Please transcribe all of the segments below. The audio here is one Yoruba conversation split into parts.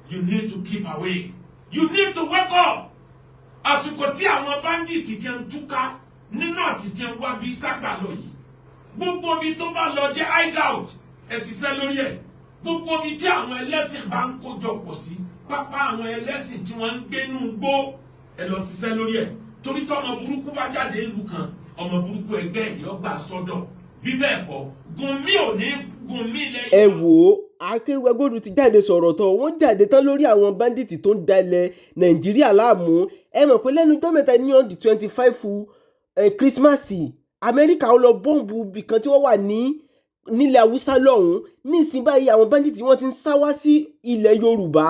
you need to keep awake. You need to wake up. Àsìkò tí àwọn bandit ti ń túká nínú àti tí ń wá bí ságbà lọ yìí. Gbogbo bí tó bá lọ jẹ́ hideout, ẹ ṣiṣẹ́ lórí ẹ̀. Gbogbo bí tí àwọn ẹlẹ́sìn bá ń kójọ pọ̀ sí, pápá àwọn ẹlẹ́sìn tí wọ́n ń gbé nú igbó, ẹ lọ ṣiṣẹ́ lórí ẹ̀. Torí tí ọmọ burúkú bá jáde ìlú kan, ọmọ burúkú ẹgbẹ́ yóò gbà sọ́dọ̀. Bí bẹ́ẹ̀ kọ́, Gumi ò ní Gumi lẹ́yìn. Ẹ wò ó, Akérédolú ti jáde sọ̀rọ̀ tán, wọ́n jáde tán lórí àwọn báńdíìtì tó ń dalẹ̀ Nàìjíríà láàmú. Ẹ mọ̀ pé lẹ́nu ọjọ́ mẹ́ta ní on the 25 Christmas, Amẹ́ríkà ó lọ bọ́ǹbù ibìkan tí wọ́n wà nílẹ̀ Haúsá lọ́hùn-ún. Ní ìsìn báyìí àwọn báńdíìtì wọ́n ti ń sá wá sí ilẹ̀ Yorùbá.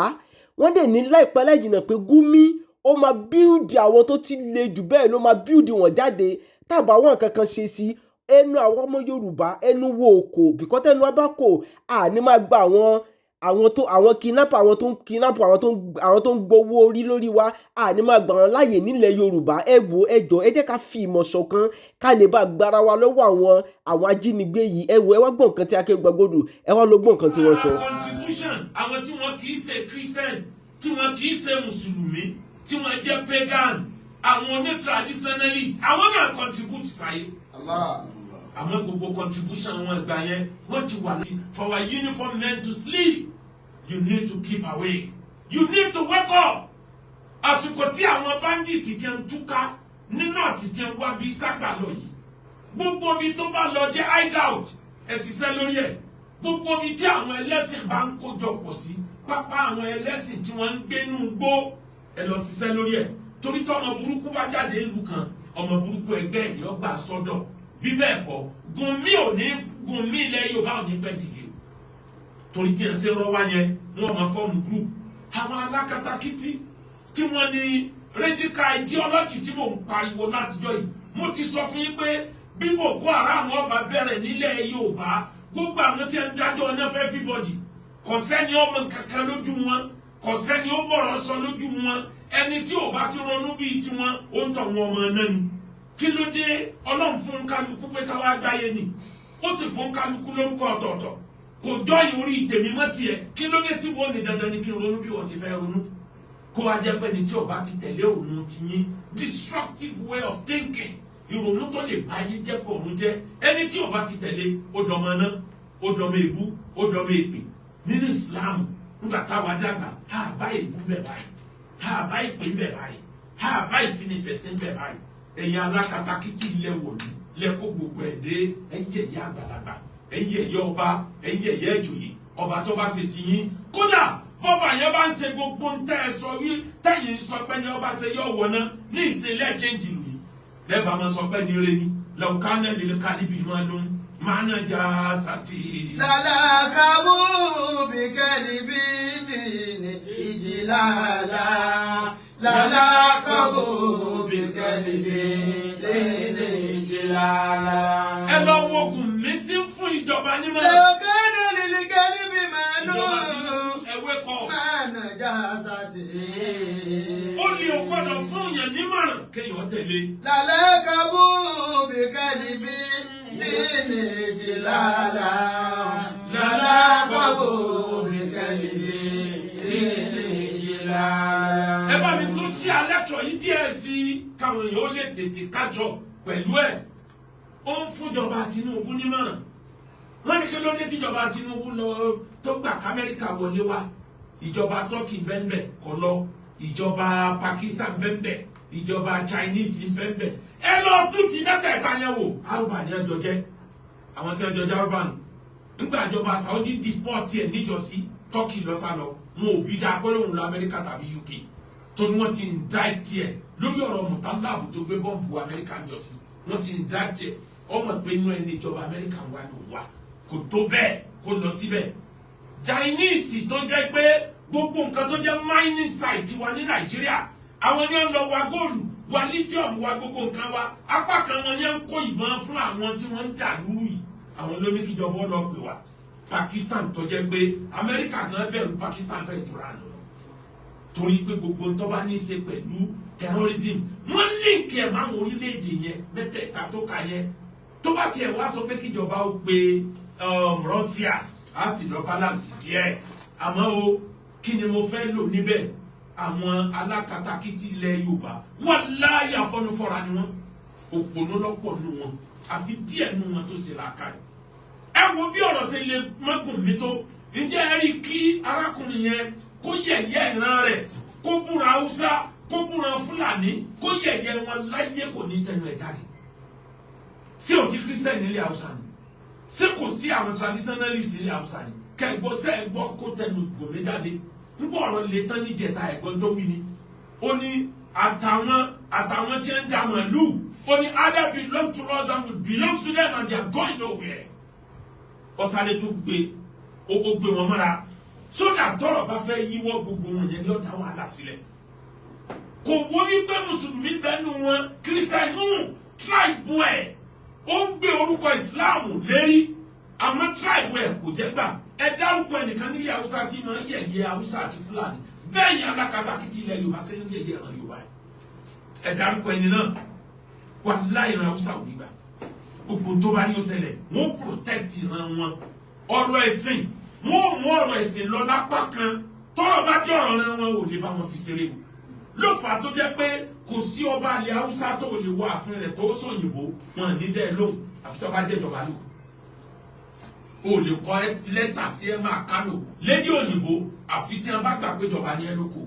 Wọ́n dẹ̀ ní láìpẹ́ láìjìnà pé Gumi ó máa bíúdì àwọn tó ti le jù bẹ́ẹ̀ ló máa bíúdì wọn jáde tàbá wọn kankan ṣe sí ẹnu àwọn ọmọ Yorùbá ẹnu wo òkò bìkọ́ tẹnu wa bá kò àní máa gba àwọn kidnapper àwọn tó ń kidnap àwọn tó ń gbowó orí lórí wa àní máa gbà wọn láàyè nílẹ̀ Yorùbá. Ẹ wò ẹ jọ̀ọ́ ẹ jẹ́ ká fi ìmọ̀ ṣọ̀kan ká lè bá gbára wa lọ́wọ́ àwọn ajínigbé yìí. Ẹ wò ẹ wá gbọ́ nǹkan tí Akérédolú ẹ wá lọ gbọ́ nǹkan tí wọ́n sọ. Contribution àwọn tí wọ́n kì í ṣe Christian tí wọ́n kì í ṣe Mùsùlùmí tí wọ́n jẹ́ pagan àwọn oní traditionalist àwọn náà contribute sáyé. Àwọn gbogbo contribution wọn ìgbà yẹn wọ́n ti wà láti for our uniform men to sleep. You need to keep awake. You need to wake up. Àsìkò tí àwọn bandit ti ń túká nínú àti tí ń wá bí ságbà lọ yìí. Gbogbo bí tó bá lọ jẹ́ hideout ẹ ṣiṣẹ́ lórí ẹ̀. Gbogbo bí tí àwọn ẹlẹ́sìn bá ń kójọ pọ̀ sí pápá àwọn ẹlẹ́sìn tí wọ́n ń gbé nú igbó ẹ lọ ṣiṣẹ́ lórí ẹ̀. Torí tí ọmọ burúkú bá jáde ìlú kan ọmọ burúkú ẹgbẹ́ yóò gbà sọ́dọ̀. Bí bẹ́ẹ̀ kọ́ Gumi ilẹ̀ Yorùbá ò ní pẹ́ dìde. Torí tí ẹ ṣe rọ́wá yẹn wọ́n máa fọ́ọ̀mù group. Àwọn alákatakítí tí wọ́n ní radical ideology tí mò ń pariwo látijọ́ yìí. Mo ti sọ fún yín pé bí Boko Haram ọba bẹ̀rẹ̀ nílẹ̀ Yorùbá gbogbo àwọn tí ń dájọ́ ọ̀nà fẹ́ fi bọ́dì. Kò sẹ́ni ọmọ kankan lójú wọn. Kò sẹ́ni ó bọ̀rọ̀ sọ lójú wọn. Ẹni tí ò bá ti ronú bíi tiwọn ó ń tọ̀ wọn ọmọ náà ni. Kí ló dé Ọlọ́run fún kálukú pé káwá gbáyé ni ó sì fún kálukú lórúkọ ọ̀tọ̀ọ̀tọ̀ kò jọ ìorí tèmi mọ́ tiẹ̀ kí ló dé tí wọ́n ní dandan ni kí n ronú bí wọ́n sì fẹ́ ronú kó wá jẹ́ pé ní tí ọba ti tẹ̀lé òun ti yín destructive way of thinking ìrònú tó lè báyé jẹ́ pé òun jẹ́ ẹni tí ọba ti tẹ̀lé ó dọmọ náà ó dọmọ èbú ó dọmọ èpè nínú Islam nígbà táwa dàgbà ha bá èbú bẹ̀ báyìí ha bá ìpè bẹ̀ báyìí ha bá ìfinisẹ̀sẹ̀ bẹ̀ báyìí ẹ̀yin alákatakítí ilẹ̀ wọ̀lú lẹ́kọ̀ọ́ gbogbo ẹ̀dẹ́ ẹ̀yẹ ìyá àgbàlagbà ẹ̀yẹ ìyá ọba ẹ̀yẹ ìyá ìjòyè ọba tó bá ṣe tiyín kódà bọ́bà yẹn bá ń ṣe gbogbo ń tẹ́ ẹ sọ wí tẹ́yìn sọ pé ní ọba ṣe yọ wọ̀ náà ní ìṣẹ̀lẹ̀ kéjì lù yìí lẹ́bàá máa sọ pé ní rẹ ni lọ́ọ̀ká náà lè ká níbi máa ló ń máa náà já sátì. lálá kábù bí kẹ́lí bí ní ìjìláàlá lálá kábù bí kẹ́lí bí ní ìjìláàlá. ẹ lọ wo Gumi tí ń fún ìjọba nímọ̀. lọ́ọ̀ká náà lè kẹ́lí bí máa ló ẹwé kọ. máa náà já sátì. ó ní o gbọ́dọ̀ fún yẹn nímọ̀ràn kéèyàn tẹ̀lé. lálá kábù bí kẹ́lí bí ní ìjìláàlá lálá kábù bí kẹ́lí bí ní ìjìláàlá. ẹ bá mi tún sí alẹ́kọ̀ọ́ yìí díẹ̀ sí káwọn èèyàn ó lè tètè kájọ pẹ̀lú ẹ̀ ó ń fúnjọba Tinubu nímọ̀ràn wọ́n ní kí ló dé tíjọba Tinubu lọ tó gbà k'Amẹ́ríkà wọlé wá ìjọba Turkey bẹ́ẹ̀ kọ́ lọ ìjọba Pakistan bẹ́ẹ̀ ìjọba Chinese bẹ́ẹ̀ ẹ lọ tún ti mẹ́tẹ̀ẹ̀ta yẹn wò arúgbó ní ẹjọ́ jẹ́ àwọn tí ẹjọ́ jẹ́ arúgbó nù nígbà ìjọba Saudi deport ẹ̀ níjọ́sí Turkey lọ sá lọ wọn ò bí dáa kó lóun lọ Amẹ́ríkà tàbí UK tó ní wọ́n ti ń dá tiẹ̀ lórí ọ̀rọ̀ mùtálàbù tó gbé bọ́ǹbù Amẹ́ríkà jọ́sí wọ́n ti ń dá tiẹ̀ ọmọ pé inú ẹni ìjọba Amẹ́ríkà wà ló wà kò tó bẹ́ẹ̀ kó lọ síbẹ̀ Chinese tó jẹ́ pé gbogbo nǹkan tó jẹ́ mining site wa ní Nàìjíríà àwọn yẹn ń lọ wa góòlù wa lithium wa gbogbo nǹkan wa apá kan wọn yẹn ń kó ìbọn fún àwọn tí wọ́n ń dà lúrú yìí àwọn ló ní kíjọba lọ pè wá Pakistan tó jẹ́ pé Amẹ́ríkà náà bẹ̀rù Pakistan fẹ́ jura lọ torí pé gbogbo tó bá ní í ṣe pẹ̀lú terrorism wọ́n líǹkì ẹ̀ máwọn orílẹ̀-èdè yẹn mẹ́tẹ̀ẹ̀ta tó kà yẹn tó bá tiẹ̀ wá sọ pé kíjọba ó pe Russia á sì lọ balance díẹ̀ àmọ́ o kí ni mo fẹ́ lò níbẹ̀ àwọn alákatakítí ilẹ̀ Yorùbá wàláhì àfọnúfọ́ra ni wọ́n òpònú lọ́pọ̀ nù wọn àfi díẹ̀ nù wọn tó ṣe làákàyè. ẹ wo bí ọ̀rọ̀ ṣe lè mọ́gùn mi tó ǹjẹ́ ẹ rí kí arákùnrin yẹn kó yẹ̀yẹ́ ìran rẹ̀ kó búra Haúsá kó búra Fúlàní kó yẹ̀yẹ́ wọn láyé kò ní tẹnu ẹ̀ jáde. ṣé ò sí Christian nílẹ̀ Haúsá ni ṣé kò sí àwọn traditionalist nílẹ̀ Haúsá ni kẹgbọ́ sẹ́ ẹgbọ́ kó tẹnu gòmé jáde nígbà ọ̀rọ̀ lè tán níjẹta ẹ̀gbọ́n tó wí ni ó ní àtàwọn tí ń da màlúù ó ní either belong to us and we belong to them and they are going nowhere. ọ̀sálẹ̀ tó gbé ó gbé wọn mọ́ra sódà tọrọ bá fẹ́ yíwọ́ gbogbo wọn yẹn ní ọ̀dà wàhálà sílẹ̀. kò wọ́n ní pé mùsùlùmí bẹ́nu wọn kírísítẹ́nì tribe ẹ̀ ó ń gbé orúkọ ìsìláàmù lérí àmọ́ tribe ẹ̀ kò jẹ́ gbà ẹ dárúkọ ẹnìkan nílẹ̀ Haúsá tí máa ń yẹ̀yẹ́ Haúsá àti Fúlàní bẹ́ẹ̀ ni alákatakítí ilẹ̀ Yorùbá ṣe ń yẹ̀yẹ́ ìran Yorùbá ẹ dárúkọ ẹni náà wàláhì ìran Haúsá ò ní gbà gbogbo tó bá yóò ṣẹlẹ̀ wọ́n protect ìran wọn ọ̀rọ̀ ẹ̀sìn wọ́n mú ọ̀rọ̀ ẹ̀sìn lọ lápá kan tọ́rọ̀ bá dé ọ̀rọ̀ rẹ wọn ò lè bá wọn fi ṣeré o ló fà á tó jẹ́ pé kò sí ọba ilẹ̀ Haúsá tó lè wọ ààfin rẹ̀ tó sóyìnbó wọn ní dẹ́ lóhùn àfi tó bá jẹ́ ìjọba lò o lè kọ lẹ́tà sí ẹ máa kánò lédè òyìnbó àfi tí wọn bá gbà pé ìjọba ní ẹ lóko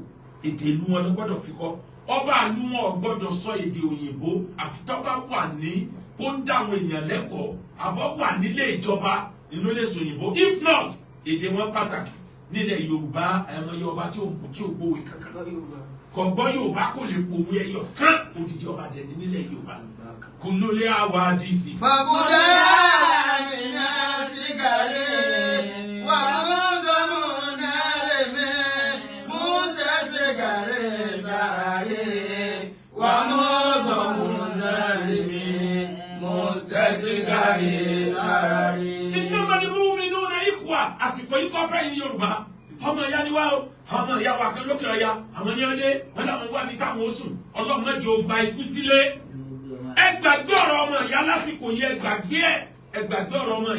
èdè ìlú wọn ló gbọ́dọ̀ fi kọ́ ọba ìlú wọn ò gbọ́dọ̀ sọ èdè òyìnbó àfi tó bá wà ní ó ń dá àwọn èèyàn lẹ́kọ̀ọ́ àbọ̀ wà nílé ìjọba ìlú lè sọ òyìnbó if not èdè wọn pàtàkì nílẹ̀ Yorùbá ẹ̀mọ Yorùbá tí ò gbówó kankan kò gbọ́ Yorùbá kò lè powó ẹyọ kán òdìdí ọba dẹni nílẹ̀ Yorùbá kò lólé àwa dìfì. Mabuda mina sigare wa muzamu nareme muza sigare sarare wa muzamu nareme muza sigare sarare. Innamal mu'minuna ikhwa àsìkò yìí kọ́ fẹ́ yín Yorùbá ọmọ ìyá ni wá o ọmọ ìyá wa kan lókè ọya àwọn ní ọdẹ wọn làwọn wà ní táwọn oṣù ọlọ́mọdé ò gba ikú sílé ẹ gbàgbé ọ̀rọ̀ ọmọ ìyá lásìkò yìí ẹ gbàgbé ọ̀rọ̀ ọmọ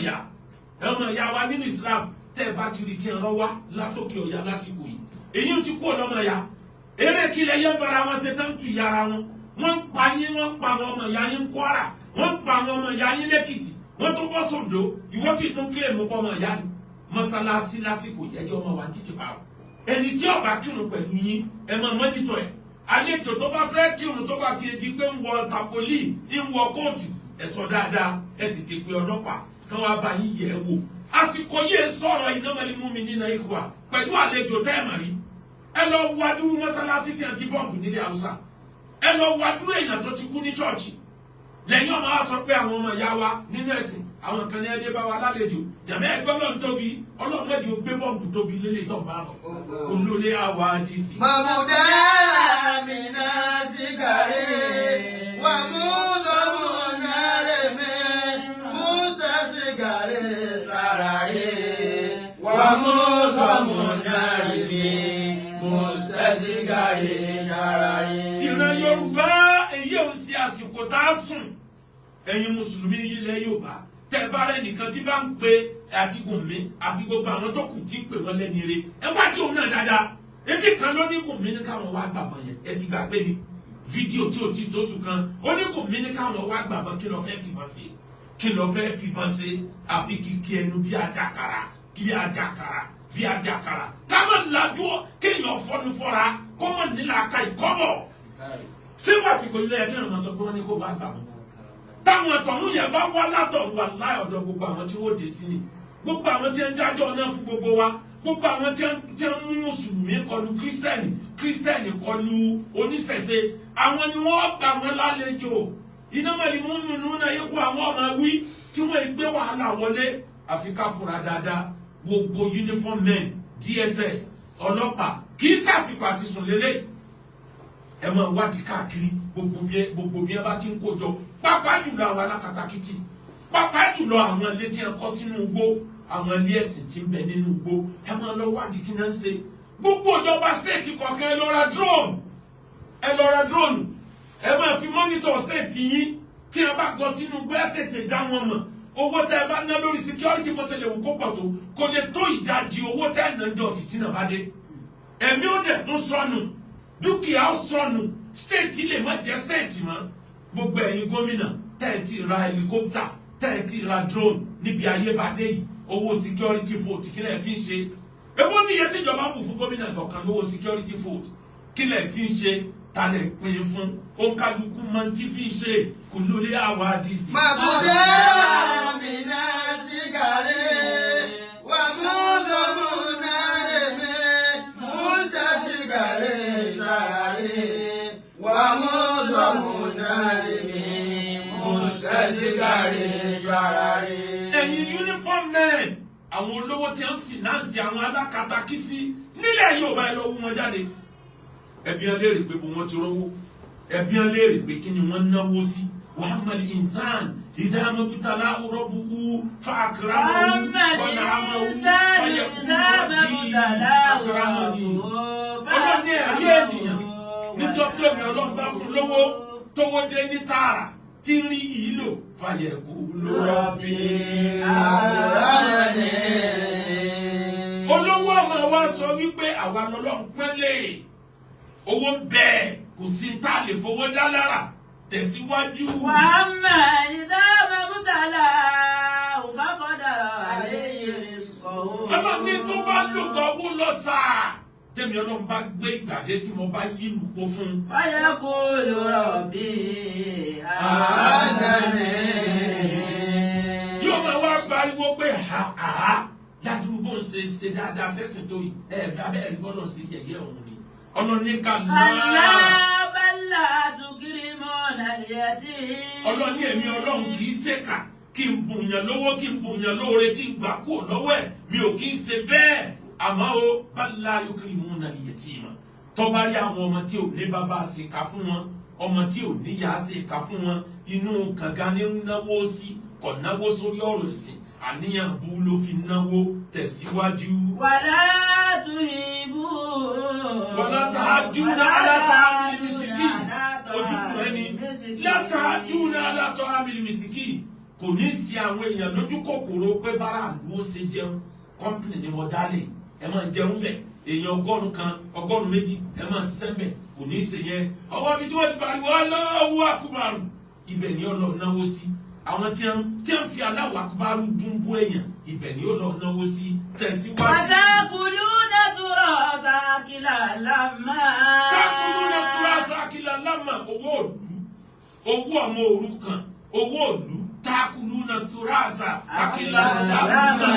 ìyá wa nínú Islam tẹ́ ẹ bá ti rí tiẹ̀ lọ́wọ́ látòkè ọya lásìkò yìí èyí ti kú ọlọ́mọ ìyá eré kílẹ̀ yẹn bára wọn ṣe tán tu yàrá wọn wọ́n ń pa yín wọ́n ń pa àwọn ọmọ ìyá yín Kwara wọ́n ń pa àwọn ọmọ ìyá yín lẹ́kìtì wọ́n tó bọ́ sòdò ìwọ sì tún kílẹ̀ mú ọmọ ìyá ni mọ́sálásí lásìkò yẹjọ́ ọmọ wa títí pa ọ́ ẹni tí ó bá kírun pẹ̀lú yín ẹ máa mọ́nítọ̀ ẹ̀ àlejò tó bá fẹ́ kírun tó bá ti di pé ń wọ tapoli ń wọ kóòtù ẹ sọ dáadáa ẹ tètè pé ọlọ́pàá kí wọ́n bá yín yẹ̀ ẹ́ wò àsìkò yìí sọ̀rọ̀ innamal mu'minina ikhwa pẹ̀lú àlejò tẹ́ẹ̀mà rí ẹ lọ wá dúró mọ́sálásí tí a ti bọ́ọ̀bù nílẹ̀ Haúsá ẹ lọ wá dúró èèyàn tó ti kú ní chọ́ọ̀chì lẹ́yìn ọmọ wa sọ pé àwọn ọmọ ìyá wa nínú ẹ̀sìn àwọn kan ní ẹdẹ bá wa lálejò jàmẹ́ ẹgbẹ́ ọlọ́run tóbi ọlọ́run mẹ́jọ gbé bọ́ọ̀bù tóbi lélẹ̀ tó bá bọ̀ olólè àwa dìfì. Mabuda mina sigare wa muzamu nareme muza sigare sarare wa muzamu nareme muza sigare sarare. ìran Yorùbá èyí ò sí àsìkò tá a sùn ẹ̀yin mùsùlùmí ilẹ̀ Yorùbá tẹ́ bá rẹ̀ nìkan tí bá ń pe àti Gùnmí àti gbogbo àwọn tó kù tí ń pè wọ́n lẹ́ni re ẹ wá tí òun náà dáadáa ebi kan ló ní Gùnmí ní káwọn wá gbàgbọ́ yẹn ẹ ti gbàgbé ni fídíò tí o ti tó sùn kan ó ní Gùnmí ní káwọn wá gbàgbọ́ kí ló fẹ́ fìbọn ṣe kí ló fẹ́ fìbọn ṣe àfi kìkì ẹnu bí ajakara káwọn lajú kéèyàn fọnú fọra kọ́mọ nílà ká ìkọ́bọ̀ ṣé wàásìkò ilé ẹ̀ kí wọ́n máa sọ pé wọ́n ní kó wá gbàgbọ́ táwọn tọ̀hún yẹn bá wá látọ̀ wà láì ọ̀dọ̀ gbogbo àwọn tí wọ́n dé sí ni gbogbo àwọn tí ń dájọ́ náà fún gbogbo wa gbogbo àwọn tí ń mú mùsùlùmí kọlu kírísítẹ́nì kọlu oníṣẹ̀ṣe àwọn ni wọ́n gbà wọ́n lálejò innamal mu'minuna ikhwa àwọn ọmọ wí tí wọ́n gbé wàhálà wọlé àfi ká fura dáadáa gbogbo uniform men DSS ọlọ́pàá kì í sàsìkò àti sùn lélẹ̀ ẹ máa wádìí káàkiri gbogbo bí ẹ bá ti ń kó jọ pàápàá jùlọ àwọn alákatakítí pàápàá jùlọ àwọn ilé tí ẹ kọ́ sínú igbó àwọn ilé ẹ̀sìn tí ń bẹ nínú igbó ẹ máa lọ wádìí kí náà ń ṣe gbogbo ìjọba stéètì kọ̀ọ̀kan ẹ lọ ra drone ẹ máa fi mọ́nítọ̀ stéètì yín tí ẹ bá gọ sínú igbó ẹ tètè dá wọn mọ̀ owó tẹ ẹ bá ná lórí security bó ṣe lè wù kó pọ̀ tó kò lè tó ìdajì owó tẹ ẹ ná jọ fìtínà bá dé ẹ̀mí ó dẹ̀ tó sọnù dúkìá ó sọnù stéètì lè má jẹ́ stéètì mọ́ gbogbo ẹ̀yin gómìnà tẹ́ ẹ ti ra helicopter tẹ́ ẹ ti ra drone níbi ayé bá dé yìí owó security vote kí lẹ̀ fi ń ṣe ebó níye tíjọba bù fún gómìnà kọ̀ọ̀kan lówó security vote kí lẹ̀ fi ń ṣe ta lè pín fún òǹkàlùkù mọ tí fi ń ṣe kò lórí àwọn àdìsí. Màbúdé àmìnà sígárì wà mú dọ́mú náírà mi múta sígárì sàárì wà mú dọ́mú náírà mi múta sígárì sàárì. ẹ̀yin uniform men àwọn olówó tí ń fìnánsì àwọn alákatakítí nílẹ̀ Yorùbá ẹ lọ wú wọn jáde ẹbí ẹ léèrè pé bó wọn ti rówó ẹbí ẹ léèrè pé kí ni wọn náwó sí wàhámàlì ìnsán ìdáàmúbítàlá rọ́bùkú fàkìrámù wọnàámù fàyẹkùrọ̀bì ọlọ́ni ẹ̀rí ènìyàn nítorí tóbi Ọlọ́run bá fún lówó tówó dé ní tààrà tí ń rí yìí lò fàyẹkùrọ̀bì olówó ọmọ wa sọ wípé àwa lọ́lọ́run pẹ́lẹ́ owó ń bẹ kò sí tá a lè fowó dá lára tẹ̀síwájú. wàhámà ìdáàmúbítàlá òfàkọ́dàrà àlẹ́ ìrìnsùkọ̀ òun. Ọlọ́run ní tó bá lò gbọ́ owó lọ sáà tèmi Ọlọ́run bá gbé ìgbàdé tí mo bá yí lùpọ̀ fún. Fáyà kó lọ́rọ̀ bí àádọ́rin. Yóò máa wá pariwo pé ládùúgbò bó ń ṣe dáadáa sẹ́sìn tó yìí abẹ́rẹ́ gbọ́dọ̀ sí yẹ̀yẹ́ òun ni. Ọlọ́run ní ká lọ. Alábàlá tukiri mọ́ nàlẹ́tì. Ọlọ́run ní èmi Ọlọ́run kì í ṣèkà kí n bùnyàn lówó kí n bùnyàn lóore kí n gbà kúrò lọ́wọ́ ẹ̀ mi ò kì í ṣe bẹ́ẹ̀. Àmọ́ o bala yókùnrin mú nàlẹ́ yẹn tí ma tọ́ba rí àwọn ọmọ tí ò ní bàbá ṣèkà fún wọn ọmọ tí ò ní yàá ṣèkà fún wọn inú kànga ní náwó sí kò náwó sórí ọ̀rọ̀ ẹ̀sìn àníyàn bú ló fi náwó tẹ̀síwájú. Wàlá tuhibú. Wàlá tahajjuna ala ta'amil miskin ojútùú ẹni látàjúna ala ta'amil miskin kò ní sí àwọn èèyàn lójú kòkòrò pé bára àlú ó ṣe jẹun kọ́mpìnì ni mo dálé ẹ máa jẹun fẹ èèyàn 100 kan 100 ẹ máa ṣiṣẹ́ bẹ̀ kò ní í ṣe yẹn ọwọ́ ibi tí wọ́n ti pariwo Allahu akbar ibẹ̀ ni Ọlọ́run náwó sí àwọn tí ń fi Allahu akbar dún bú èèyàn ibẹ̀ ni Ọlọ́run náwó sí tẹ̀síwájú. Àtàkùlúnà turata akila lámà. Àtàkùlúnà turata akila lámà owó òlú owó ọmọ òrukàn owó òlú takuluna turasa akila lámà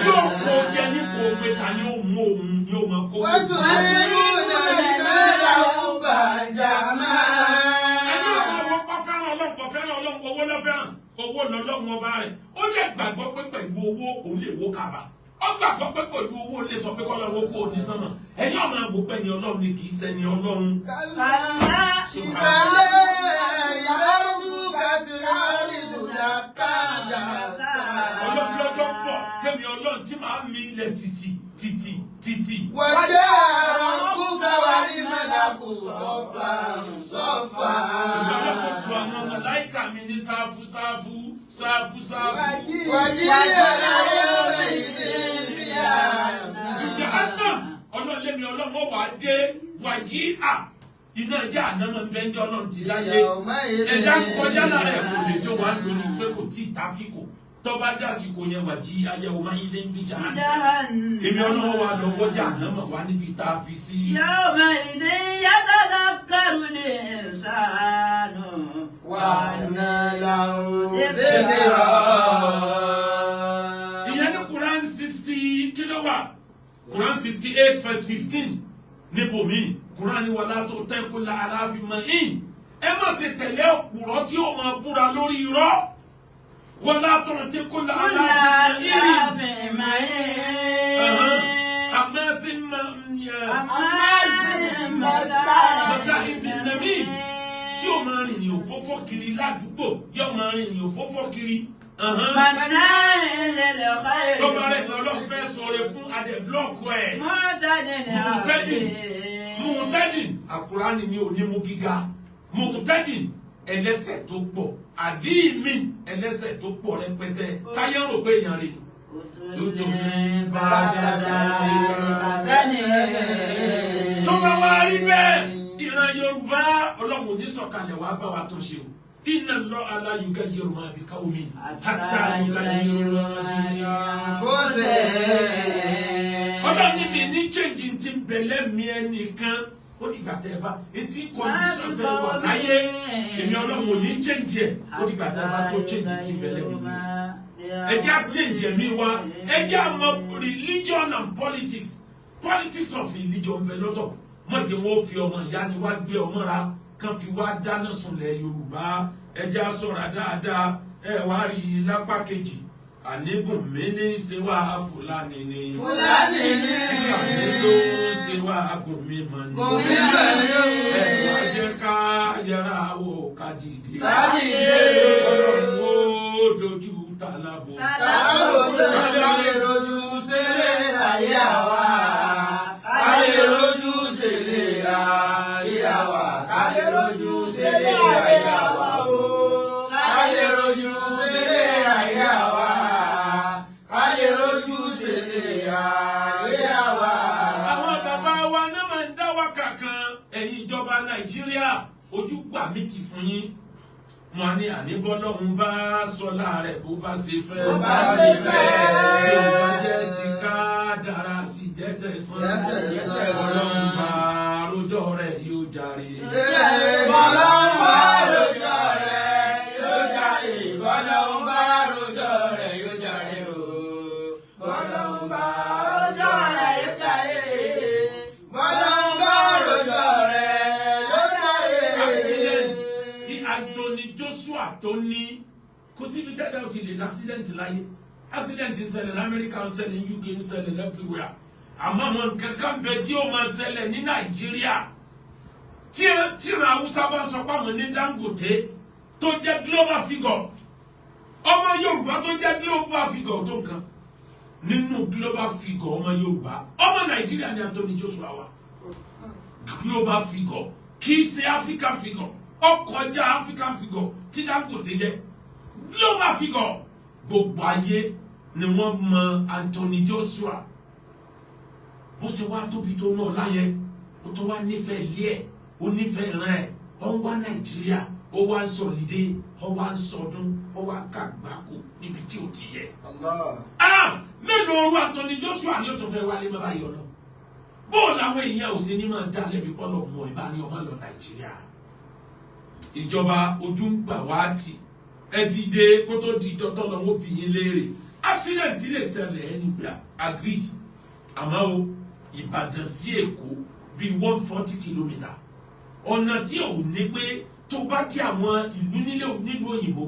yóò kó jẹ ní kò pé ta ni ó mú òun ni ó máa kó. Wọ́n tún ẹrú lórí mẹ́ta ọgbà jàmá. Ẹni àwọn ọkọ̀ fẹ́ràn Ọlọ́run owó lọ fẹ́ràn owó lọ́lọ́run ọba rẹ̀ ó lè gbàgbọ́ pé pẹ̀lú owó òun lè wó kàbà ó gbàgbọ́ pé pẹ̀lú owó lè sọ pé kọ́lọ́ owó kó o ní sánmà ẹ̀yin ọmọ àgbò pẹ̀ ní Ọlọ́run ni kì í ṣẹni Ọlọ́run. Ìkàlẹ̀ ìyáwó kàtìrálì dùdà kàdà. Ọlọ́run lọ́jọ́ pọ̀ kẹ́mi Ọlọ́run tí màá mi ilẹ̀ títì. Wàjẹ́ àrùn kúkàwárí mẹ́làkù sọ́fà. Ìgbàlọ́pọ̀ tó àwọn màláíkà mi ní sáfù. Wàjí ẹ̀rọ ìdí bíyà. Ìjà àná Ọlọ́run lémi Ọlọ́run ó wà á dé wàjí à iná ìjà àná máa ń bẹ́ńjọ́ Ọlọ́run ti láyé ẹ̀dá kọjá lára ẹ̀ kò lè jó wà lórí pé kò tí ì tásìkò tọ́ba dásìkò yẹn wàjí ayẹwo máa ń ilé ń bíjà àná èmi Ọlọ́run wà lọ́wọ́ jà àná mà wá níbi tá a fi sí. Yawma idin yatadhakkaru al-insanu wa anna lahu dhikra. Ìyẹn ní Quran 60 kí ló wà Quran 68 verse 15 níbo mi Quran ni wàlá tó tẹ́kù la aláàfin mọ́ in ẹ má ṣe tẹ̀lé òpùrọ́ tí ó máa búra lórí irọ́ wàlá tó tẹ́kù la aláàfin mọ́ in amasin masahin bin namim tí ó máa rìn ní òfófó kiri ládùúgbò yóò máa rìn ní òfófó kiri. Tó bá rẹ̀ ní Ọlọ́run fẹ́ sọ̀rọ̀ fún adé blọ́ọ̀kù ẹ̀. Mùtẹ́dìn Àkùránì ni onímú gíga. Mùtẹ́dìn ẹlẹ́sẹ̀ tó pọ̀. Àdìmí ẹlẹ́sẹ̀ tó pọ̀ rẹpẹtẹ. Táyé rò pé èèyàn rè. Lótò ní bàjẹ́ dáadáa ní kàsẹ́ni. bá wá rí bẹ́ẹ̀ ìran Yorùbá Ọlọ́run ò ní sọ̀kalẹ̀ wá bá wa tó ṣe o. Inna Allaha la yughayyiru ma bi qawmin hatta yughayyiru ma bi anfusihim. Ọlọ́run ní mi ní change ti bẹ̀lẹ̀ mi ẹnìkan ó dìgbà tẹ́ ẹ bá etí condition tẹ́ ẹ wà láyé èmi Ọlọ́run ò ní change ẹ̀ ó dìgbà tẹ́ ẹ bá tó change ti bẹ̀lẹ̀ mi. Ẹ jẹ́ á change ẹ̀mí wa ẹ jẹ́ á mọ religion and politics of religion bẹ̀ lọ́tọ̀ mọ̀jẹ̀ wọn fi ọmọ ìyá ni wá gbé ọmọ ra kan fi wá dáná sunlẹ̀ Yorùbá ẹ jẹ́ á ṣọ́ra dáadáa ẹ wá rí i lápá kejì àníbùn mi ní ṣe wá Fúlàní ni Fúlàní ni àní tó ṣe wá gòmí mọ̀ ní ẹ wá jẹ́ ká yẹra wò ká dìde Ọlọ́run ó dojú tàlábò sẹ́lẹ̀ rojú sẹ́lẹ̀ ayé àwa ayé rojú sẹ́lẹ̀ ayé àwa ayé rojú sẹ́lẹ̀ ayé àwa o ayé rojú sẹ́lẹ̀ ayé àwa ayé rojú sẹ́lẹ̀ ayé àwa. Àwọn bàbá wa náà máa ń dá wákà kan ẹ̀yin ìjọba Nàìjíríà ojú gbà mí ti fún yín wọn ní àníbọ́lọ́hún bá sọlá rẹ̀ bó bá ṣe fẹ́ bó bá ṣe fẹ́ Yorùbá jẹ́ ti ká dára sí jẹ́ tẹ̀sán Ọlọ́run bá rojọ́ rẹ̀ yóò jàre. Ọlọ́run bá rojọ́ rẹ̀ yóò jàre Ọlọ́run bá rojọ́ rẹ̀ yóò jàre o Ọlọ́run bá rojọ́ rẹ̀ yóò jàre Ọlọ́run bá rojọ́ rẹ̀ yóò jàre. Accident tí Anthony Joshua tó ní kò síbi dáadáa ó ti lè ní accident láyé accident ń ṣẹlẹ̀ ní Amẹ́ríkà ń ṣẹlẹ̀ ní UK ń ṣẹlẹ̀ everywhere àmọ́ àwọn nǹkan kan bẹ tí ó máa ṣẹlẹ̀ ní Nàìjíríà tí ìran Haúsá bá sọ pé àwọn ní Dangote tó jẹ́ global figure ọmọ Yorùbá tó jẹ́ global figure tó nǹkan nínú global figure ọmọ Yorùbá ọmọ Nàìjíríà ní Anthony Joshua wa global figure kì í ṣe African figure ọkọjá African figure tí Dangote jẹ́ global figure gbogbo ayé ni wọ́n mọ Anthony Joshua bó ṣe wá tóbi tó náà láyé ó tó wá nífẹ̀ẹ́ ilé ẹ̀ ó nífẹ̀ẹ́ ìran ẹ̀ ó ń wá Nàìjíríà ó wá ń sọ̀lídé ó wá ń sọdún ó wá ń kàgbákò níbi tí ó ti yẹ. Mélòó orú Anthony Joshua ni ó tún fẹ́ wálé bàbá yìí ọ̀nà bó làwọn èèyàn ò sí ní máa dá lẹ́bi pọ́lọ̀ mọ́ ìbá ní ọmọ lọ Nàìjíríà ìjọba ojú ń gbà wá tì ẹ dìde kó tó di ìjọ tọ́lọ́ wọ́n bí yín léèrè accident lè ṣẹlẹ̀ anywhere agreed àmọ́ o Ìbàdàn sí Èkó bíi 140 kilometre ọ̀nà tí ò ní pé tó bá dé àwọn ìlú nílùú òyìnbó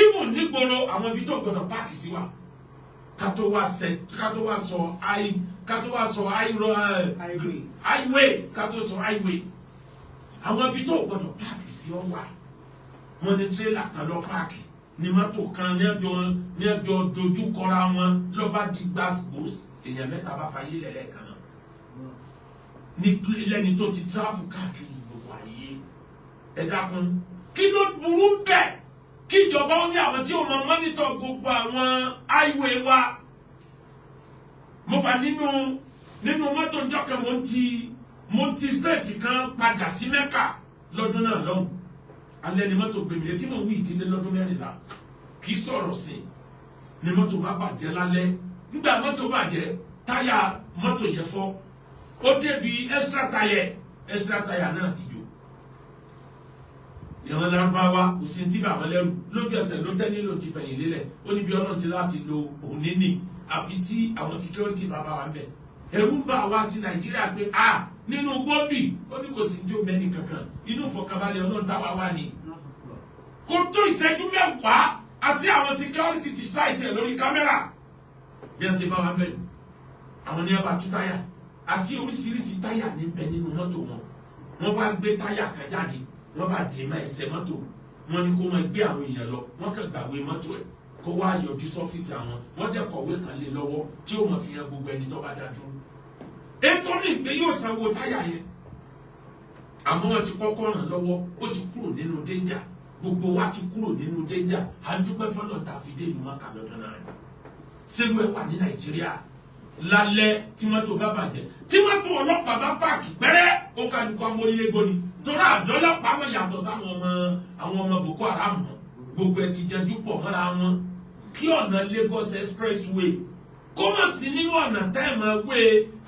even nígboro àwọn ibi tó gbọdọ̀ páàkì sí wa ká tó wá sọ highway ká tó sọ highway àwọn ibi tó gbọdọ̀ páàkì sí ọ wà wọn ní tírélà kan lọ páàkì ní mọ́tò kan ní ẹjọ́ dojú kọra wọn lọ́ba di gbàgbós èèyàn mẹ́ta bá fayé lẹ́lẹ́kan náà ní lẹ́ni tó ti tráfù káàkiri gbogbo ayé ẹ dákun kí ló burú bẹ́ẹ̀ kí ìjọba ó ní àwọn tí ó mọ mọ́nítọ̀ gbogbo àwọn highway wa mo wà nínú mọ́tò ńjọ́ kan mo ti state kan padà sí Mẹ́kà lọ́dún náà lọ́hùn alẹ́ ni mọ́tò gbèmí etí mò ń wí ìdílé lọ́dún 14 kì í sọ̀rọ̀ sí ni mọ́tò bá bàjẹ́ lálẹ́ nígbà mọ́tò bàjẹ́ táyà mọ́tò yẹn fọ́ ó débi extra táyà náà ti jò ìran Lárúbáwá kò sí tí bàbá lẹ́rù lójú ẹsẹ̀ ló tẹ́ nílò ti fẹ̀yìn lélẹ̀ ó níbi ọ̀nà ti láti lo òun níní àfi tí àwọn security bàbá wa ń bẹ̀ ẹ̀rù ń bà wá ti Nàìjíríà pé nínú gbọ́bì ó ní kò sí tí ó mẹ́ni kankan inú ìfọ̀kànbalẹ̀ ọlọ́ta wa wà ní. kò tó ìṣẹ́jú mẹ́wàá àti àwọn security ti ṣáìtì ẹ̀ lórí kámẹ́rà bí wọ́n ṣe bá wa bẹ̀rù àwọn ní ọba tú táyà àti oríṣiríṣi táyà ní bẹ nínú mọ́tò wọn wọ́n wá gbé táyà kan jáde wọ́n bá dè má ẹsẹ̀ mọ́tò wọ́n ní kó máa gbé àwọn èèyàn lọ wọ́n kàn gbàgbé mọ́tò ẹ̀ kó wá yọjú sọ́fíìsì àwọn wọ́n dẹ̀ kọ̀wé kan lé lọ́wọ́ tí ó mọ̀ fi hàn gbogbo ẹni tó bá dá dúró. ètò ní ìgbé yóò sanwó táyà yẹn àmọ́ wọ́n ti kọ́kọ́ ràn lọ́wọ́ ó ti kúrò nínú dénjà gbogbo wa ti kúrò nínú dénjà à ń dúpẹ́ fọ́nà tàfi dé ìlú Mákà lọ́dún náà ni. sẹ́lú ẹ̀ wà ní Nàìjíríà lálẹ́ tí mọ́tò bá bàjẹ́ tí mọ́tò ọlọ́pàá bá páàkì pẹ́rẹ́ ó kálukú amórílégbó ni torí àjọ ọlọ́pàá mọ̀ yàtọ̀ sáwọn ọmọ Boko Haram gbogbo ẹ̀ ti jẹjú pọ̀ mọ́ra wọn kí ọ̀nà Lagos expressway kó mọ̀ sí nínú ọ̀nà táìmọ̀ pé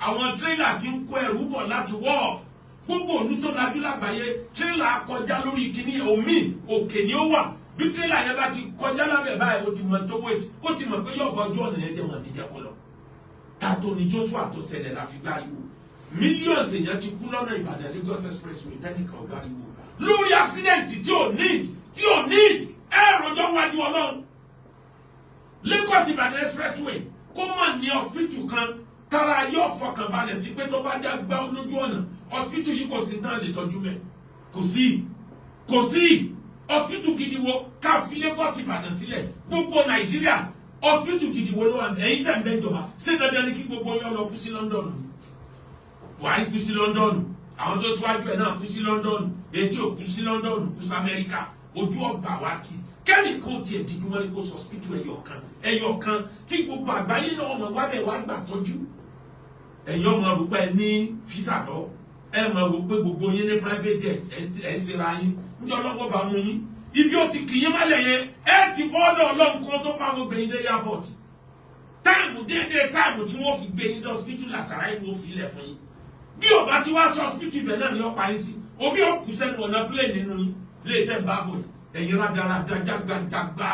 àwọn tírélà ti ń kó ẹrù bọ̀ láti wọ́ọ̀f gbogbo òlú tó lajú lágbàáyé tírélà kọjá lórí kíní omi òkè ni ó wà bí tírélà yẹn bá ti kọjá lábẹ́ báyìí ó ti mọ̀ tó wait ó ti mọ̀ pé yọ̀bọ̀ ọjọ́ ọ̀nà yẹn jẹ́ wọn níjẹ́ kó lọ tàtó ni Joshua tó ṣẹlẹ̀ láfi gbáriwo mílíọ̀nù èèyàn ti kú lọ́nà Ìbàdàn Lagos expressway tẹ́nìkan ò gbáriwo lórí accident tí ò need ẹ̀rọjọ́ wájú Ọlọ́run Lagos Ìbàdàn expressway kó mọ̀ ní hospital kan tara yóò fọkàn balẹ̀ sí pé tó bá dá gbá lójú ọ̀nà hospital yìí kò sí tán lè tọ́jú mẹ́ kò sí hospital gidi wo ká fi Lagos Ìbàdàn sílẹ̀ gbogbo Nàìjíríà hospital gidi wo ló wà ẹ̀yìn tẹ̀ ń bẹ́ jọba ṣé dandan ni kí gbogbo yọ lọ kú sí London Buhari kú sí London àwọn tó síwájú ẹ̀ náà kú sí London etí ò kú sí London kú sí Amẹ́ríkà ojú ọgbà wa ti kẹ́nìkan tiẹ̀ dídú wọn ni kò sọ hospital ẹyọ kan tí gbogbo àgbáyé náà ọmọ wa bẹ̀ wá gbà tọ́jú ẹ̀yin ọmọ rúgbà ẹ ní fisa lọ ẹ mọ̀ wò pé gbogbo yín ní private jet ẹ ṣera yín ní ọlọ́wọ́ bá mú yín ibi ó ti kìyìn mọ́lẹ̀ yẹn ẹ ti bọ́ọ̀lù Ọlọ́run kan tó bá gbogbo yín dé airport táìmù déédéé táìmù tí wọ́n fi gbé yín dé hospital làṣàrà yín ló fi ilẹ̀ fún yín bí ò bá ti wá sọ hospital ibẹ̀ náà ni ó pa yín sí omi ó kù sẹ́nu ọ̀nà plane nínú yín lè tẹ̀ bá bọ̀ ẹ̀yin rádaràdà jágbàjágbà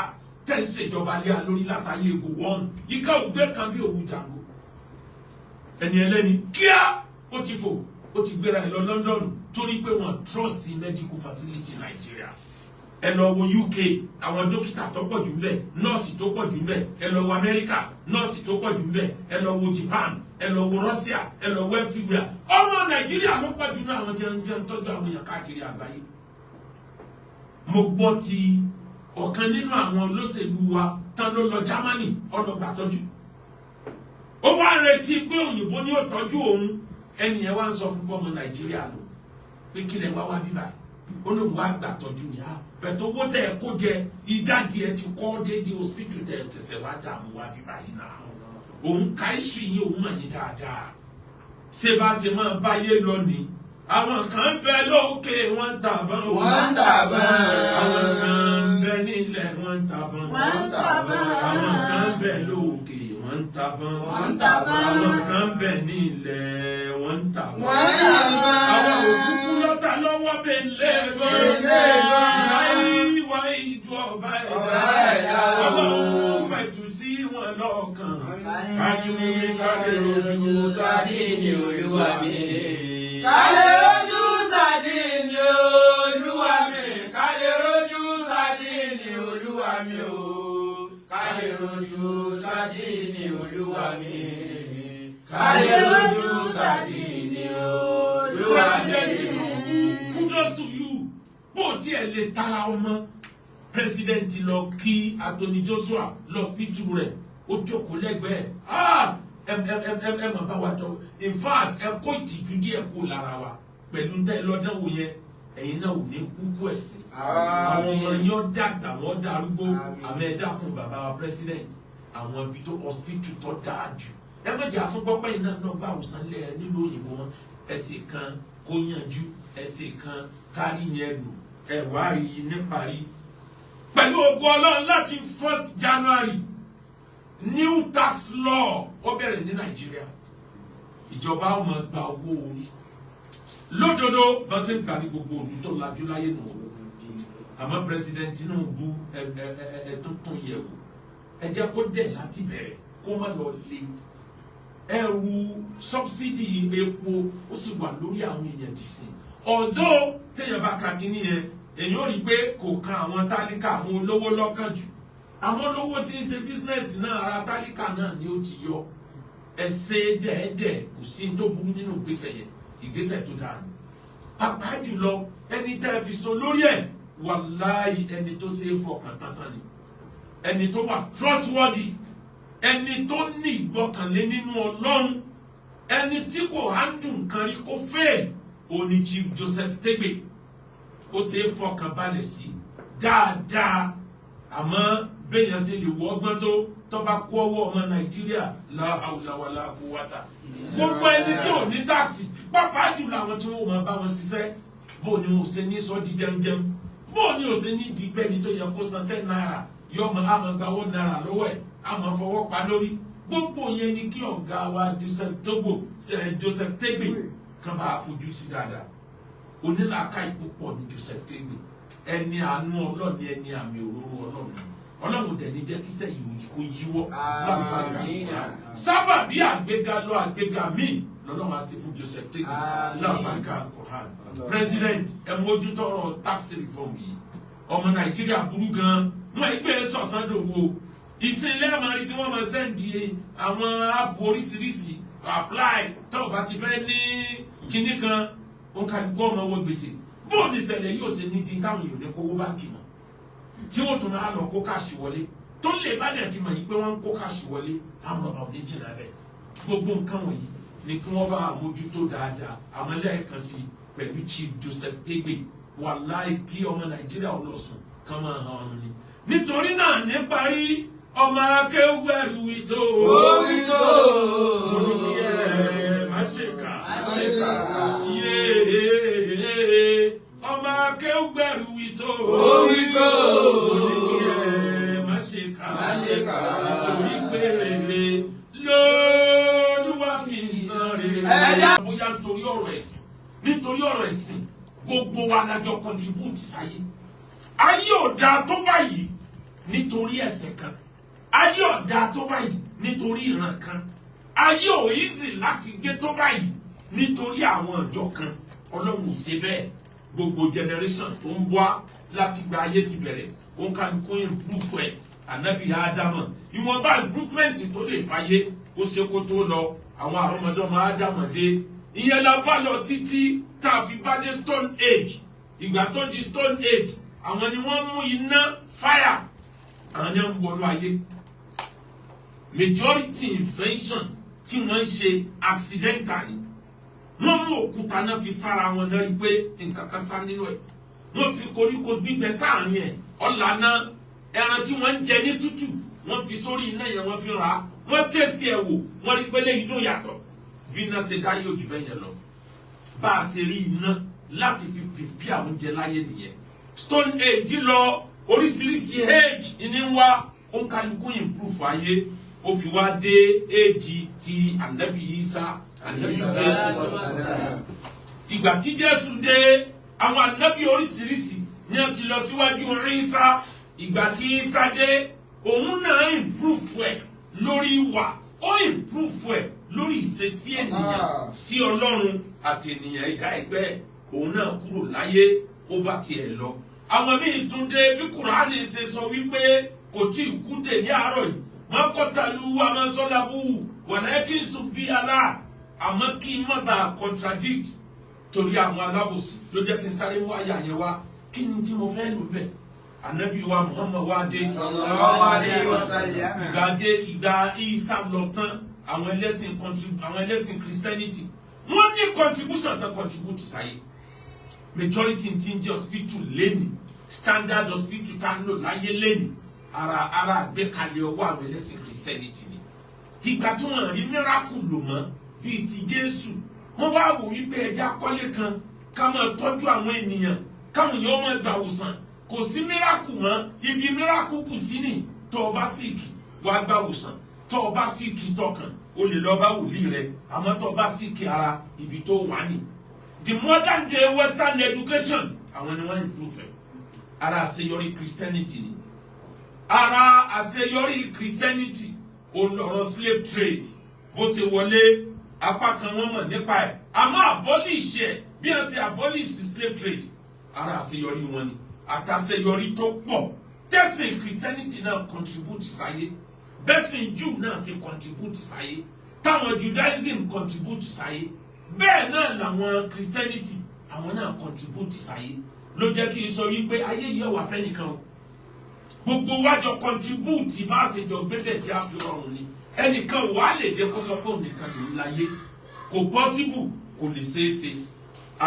tẹ̀ ń ṣèjọba lé alórí látàyè ego wọ́n ìka ògbé kan bí òwú jàǹgó ẹni ẹlẹ́ni kíá ó ti fò ó ti gbéra ẹ lọ London torí pé wọ́n trust medical facility Nigeria ẹ lọ wo UK àwọn dókítà tó pọ̀ jù ńbẹ̀ nọ́ọ̀sì tó pọ̀ jù ńbẹ̀ ẹ lọ wo America nọ́ọ̀sì tó pọ̀ jù ńbẹ̀ ẹ lọ wo Japan ẹ lọ wo Russia ẹ lọ wo everywhere ọmọ Nàìjíríà ló pọ̀ jù náà àwọn tí wọ́n ń tọ́jú àwọn èèyàn káàkiri àgbáyé mo gbọ́ ti ọ̀kan nínú àwọn olóṣèlú wa tán ló lọ Germany ọlọ́gbà tọ́jú ó wá retí pé òyìnbó ni ó tọ́jú òun ẹni yẹn wá ń sọ fún ọmọ Nàìjíríà lọ pé kílẹ̀ wá bíbá ó lóun wá gbà tọ́jú ni bẹ̀tọ̀ owó tẹ̀ ẹ́ kó jẹ ìdajì ẹ ti kọ́ déédéé hospital tẹ̀ tẹ̀sẹ̀ wá dààmú wá bíbá yìí náà òun ká ìsù yìí òun mọ̀ ní dáadáa ṣé bá ṣe máa báyé lọ ni àwọn kan bẹ lókè wọ́n ń tàbọn wọ́n ń tàbọn àwọn kan bẹ nílẹ̀ wọ́n ń tàbọn wọ́n ń tàbọn àwọn kan bẹ lókè wọ́n ń tàbọn wọ́n ń tàbọn àwọn kan bẹ nílẹ̀ wọ́n ń tàbọn wọ́n ń tàbọn àwọn òkúkú lọ́ta lọ́wọ́ bẹ lẹ́ẹ̀bọn wáyé ìjọ ọba ẹ̀dá ọlọ́run pẹ̀tù sí wọn lọ́kàn káyọ̀mí kálẹ̀ rojú sádìní Olúwa mi. Kálẹ̀ rojú sádìní Olúwa mi. Kálẹ̀ rojú sádìní Olúwa mi o. Kálẹ̀ rojú sádìní Olúwa mi. Kálẹ̀ rojú sádìní Olúwa mi. Kudos to you. Bó tiẹ̀ lè tara ọmọ president lọ kí Anthony Joshua lọ hospital rẹ̀ ó jókòó lẹ́gbẹ̀ẹ́ ẹ mà bá wa tọ́ in fact ẹ kó ìtìjú díẹ̀ kó lára wa pẹ̀lú tẹ́ ẹ lọ́dún wò yẹn ẹ̀yin náà ò ní kúkú ẹ̀sìn àwọn ọmọ yẹn ó dàgbà wọ́n darúgbó àmọ́ ẹ dákun bàbá wa president àwọn ibi tó hospital tó dáa jù ẹ má jẹ́ àtúgbọ́pẹ́ yìí náà bá àwòsàn lẹ̀ nílùú òyìnbó wọn ẹ̀sìn kan kó yanjú ẹ̀sìn kan kárí yẹn lò ẹ wá rí i níparí pẹ̀lú ògo Ọlọ́run láti 1st January new tax law ó bẹ̀rẹ̀ ní Nàìjíríà ìjọba ó máa gba owó orí lódodo bá ṣe ń gbà ní gbogbo òlú tó lajú láyé nù àmọ́ president Tinubu ẹ tuntun yẹ̀wò ẹ jẹ́ kó dẹ̀ láti bẹ̀rẹ̀ kó má lọ lé ẹrù subsidy epo ó sì wà lórí àwọn èèyàn dìsìn although téèyàn bá ka kínní yẹn èèyàn rí i pé kò kan àwọn tálíkà àwọn olówó lọ́kàn jù àwọn olówó tí ń ṣe bísínẹ́sì náà ara tálíkà náà ni ó ti yọ ẹsẹ̀ dẹ́ẹ̀dẹ́ kò sí tó burú nínú ìgbésẹ̀ yẹn ìgbésẹ̀ tó dáa ni pàápàá jùlọ ẹni tẹ́ ẹ fi so lórí ẹ̀ wàláhì ẹni tó ṣe é fọkàn tán ni ẹni tó wà trustworthy ẹni tó ní ìgbọ́kànlé nínú Ọlọ́run ẹni tí kò handle nǹkan rí kó fail òní Chief Joseph Tegbe ó ṣe é fọkàn balẹ̀ sí dáadáa àmọ́ bẹ́ẹ̀ yẹn ṣe lè wọ ọgbọ́n tó bá kó ọwọ́ ọmọ Nàìjíríà la hawla wala quwwata. Gbogbo ẹni tí ò ní táàsì pàápàá jùlọ àwọn tí wọ́n máa bá wọn ṣiṣẹ́ bó ni mo ṣe ní sọ di jẹunjẹun bó ni o ṣe ní di pẹ́ni tó yẹ kó san 10 naira yọ ọmọ àmọ́ gba 1 naira lọ́wọ́ ẹ̀ àmọ́ fọwọ́ pa lórí. Gbogbo yẹn ni kí ọ̀gá wa Joseph Tegbe kan bá fojú sí dáadáa. Onílàáká ìpúpọ̀ ní Joseph Tegbe, ẹni àánú Ọlọ́run ni ẹni àmì òróró Ọlọ́run dẹ̀ ní jẹ́ kí sẹ́yìn kó yíwọ́ lábàáríkà. Sábà bí àgbéga lọ àgbéga míì lọ́lọ́run á sí fún Joseph Tegbe lábàáríkà Quran. President ẹ mójútó ọ̀rọ̀ tax reform yìí. Ọmọ Nàìjíríà burú gan-an wọ́n ẹgbẹ́ sọ̀sán dòwò. Ìsinlẹ̀ àmàrí tí wọ́n máa sẹ́ndì àwọn áàpù oríṣiríṣi apply tó bá ti fẹ́ ní kinní kan ó ká gbọ́ ọmọ owó gbèsè. Bó ní ṣẹlẹ̀ yóò ṣe ní di káwọn èèyàn ní kówó báńkì mọ́ tí wọ́n tún máa lọ kó káàṣì wọlé tó lè bá dẹ̀ ti mọ̀ yìí pé wọ́n ń kó káàṣì wọlé àwọn ọba òní jìnnà bẹ́ẹ̀. Gbogbo nǹkan wọ̀nyí ni kí wọ́n bá mójútó dáadáa. Àwọn ẹlẹ́ẹ̀kan sí pẹ̀lú Chief Joseph Tegbe wàláì kí ọmọ Nàìjíríà ọlọ́sùn kan máa hàn ọ́n ni. Nítorí náà ní parí ọmọ akéwẹ́rù ìtò Òwìtò. má ṣe kà ọmọ akéwẹ́rù ìtò Òwìtò. má ṣe kà torí pé rere lÓlúwa fi san rere. Bóyá nítorí ọ̀rọ̀ ẹ̀sìn gbogbo wa lájọ contribute sáyé. Ayé ò dáa tó báyìí nítorí ẹ̀sìn kan. Ayé ò dáa tó báyìí nítorí ìran kan. Ayé ò easy láti gbé tó báyìí nítorí àwọn ìjọ kan. Ọlọ́run ò ṣe bẹ́ẹ̀. Gbogbo generation tó ń wá láti gba ayé ti bẹ̀rẹ̀ ó ń kálukú improve ẹ̀. Ànábì Ádámọ̀ ìwọ̀nba improvement tó lè fàyè ó ṣe kó tó lọ. Àwọn àrọ́mọdọ́mọ Ádámọ̀ dé. Ìyẹn la bá lọ títí tá a fi bá dé Stone Age. Ìgbà tó di Stone Age àwọn ni wọ́n mú iná fire àwọn yẹn ń wọnú ayé. Majority invention tí wọ́n ń ṣe accidental ni. Wọ́n mú òkúta náà fi sára wọn náà rí pé nǹkan kan sá nínú ẹ̀. Wọ́n fi koríko gbígbẹ sáàrin ẹ̀ ọ̀là náà ẹran tí wọ́n ń jẹ ní tútù wọ́n fi sórí iná yẹn wọ́n fi rà á. Wọ́n test ẹ̀ wò wọ́n rí pé léyìí tó yàtọ̀ bí iná ṣe dá yóò jù bẹ́ẹ̀ yẹn lọ. Bá a ṣe rí iná láti fi prepare oúnjẹ láyé nìyẹn. Stone Age lọ oríṣiríṣi age ní wá ó ń kálukú improve ayé ó fi wá dé age ti Ànábì Isa Ànábì Jésù. Ìgbà tí Jésù dé àwọn ànábì oríṣiríṣi ní ó ti lọ síwájú Isa. Ìgbà tí Isa dé òun náà improve ẹ̀ lórí ìwà ó improve ẹ̀ lórí ìṣesí ènìyàn sí Ọlọ́run àti ènìyàn ẹ̀dá ẹgbẹ́ òun náà kúrò láyé ó bá tiẹ̀ lọ. Àwọn míì tún dé bí Kùránì ṣe sọ wípé kò tí ì kú dé ní àárọ̀ yìí wọ́n kọ́tàlú wa máa sọ́lá bú walakin subbiha lahu àmọ́ kí n má bàa contradict torí àwọn alábòsí ló jẹ́ kí n sáré mú àyà yẹn wá kí ni tí mo fẹ́ lò bẹ́ẹ̀. Ànábì wa Muhammad wa dé sallallahu alaihi wasallam. ìgbà Isa lọ tán àwọn ẹlẹ́sìn Christianity wọ́n ní contribution tán contribute sáyé. Majority ti ń jẹ́ hospital lẹ́nu standard hospital tá ń lò láyé lẹ́nu ara àgbékalẹ̀ ọwọ́ àwọn ẹlẹ́sìn Christianity ni. Ìgbà tí wọ́n rí miracle lò mọ́ bíi ti Jésù wọ́n wá wò wípé ẹja kọ́lé kan ká máa tọ́jú àwọn ènìyàn káwọn èèyàn máa gbà wòsàn kò sí miracle mọ́ ibi miracle kù sí ni tó o bá síìkì wàá gbà wòsàn tó o bá síìkì tọkàn o lè lọ bá wòlíì rẹ àmọ́ tó o bá síìkì ara ibi tó wà ní. The modern day Western education àwọn ni wọ́n improve ẹ̀ ara àṣeyọrí Christianity ni ara àṣeyọrí Christianity olọ̀rọ̀ slave trade bó ṣe wọlé apá kan wọ́n mọ̀ nípa ẹ̀ àmọ́ abolish ẹ̀ bí wọ́n ṣe abolish slave trade ara àṣeyọrí wọn ni àtàṣeyọrí tó pọ̀ tẹ̀sìn Christianity náà contribute sáyé bẹ́sìn Jew náà ṣe contribute sáyé táwọn Judaism contribute sáyé bẹ́ẹ̀ náà làwọn Christianity àwọn náà contribute sáyé ló jẹ́ kí n sọ wípé ayé yìí ọ̀wà fẹ́ nìkan o gbogbo wájọ contribute bá a ṣe jọ gbẹ́dẹ̀ tí a fi rọrùn ni ẹnìkan wà á lè dé kó sọ pé òun nìkan ló ń láyé kò possible kò lè ṣeé ṣe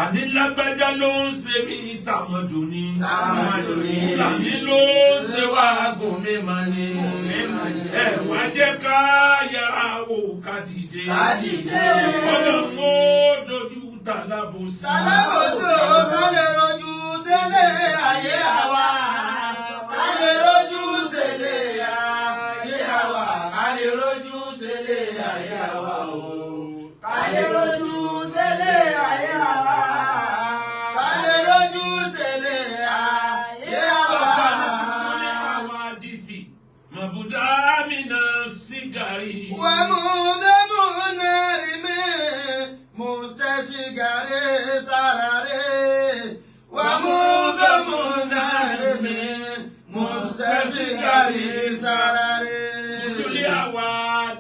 àní lágbájá ló ń ṣe mí tàmọ̀dù ni Fúlàní ló ń ṣe wá gùn mí mọ́ ni ẹ wá jẹ́ ká yára wò ká dìde Ọlọ́run ó dojú tàlábòsí ká lè rojú sílẹ̀ ayé àwa ká lè rojú sílẹ̀ ayé àwa ká lè rojú sílẹ̀ ayé àwa o ká lè rojú sílẹ̀ ayé àwa ká lè rojú sílẹ̀ ayé àwa. Mabuda mina sigari wa mudamunari me mustasigare sarare wa mudamunari me mustasigare sarare. Olólè àwa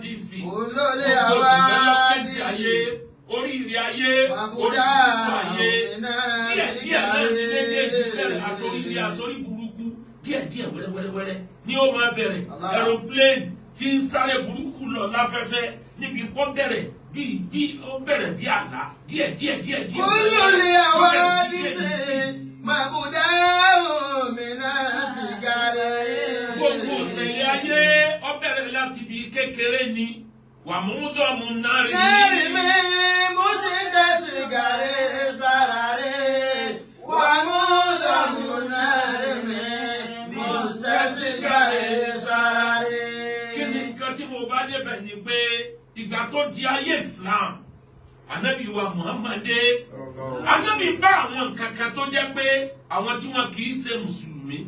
dìfì. Olólè àwa dìfì. Oríire ayé, oríire ayé. Díẹ̀ náà ní méjèèjì bẹ̀rẹ̀ àtòríire àtòrí burúkú. Díẹ̀ wẹ́rẹ́wẹ́rẹ́ ni ó máa bẹ̀rẹ̀. Aeroplane tí ń sáré burúkú lọ láfẹ́fẹ́ níbi pọ́ bẹ̀rẹ̀ bí ó bẹ̀rẹ̀ bí àlá. Díẹ̀. Olólè àwa dìfì. Mabuda mina sigare. Gbogbo òṣèlè ayé ó bẹ̀rẹ̀ láti bí kékeré ni. Wàmúdọ̀mù náírà Nari mi musita sigare sarare. Wàmúdọ̀mù nari mi musita sigare sarare. Kí ni nǹkan tí mo bá débẹ̀ ni pé ìgbà tó di ayé Islam, Ànábì wa Muhammadu, Ànábì bá àwọn nǹkan kan tó jẹ́ pé àwọn tí wọn kì í ṣe Mùsùlùmí,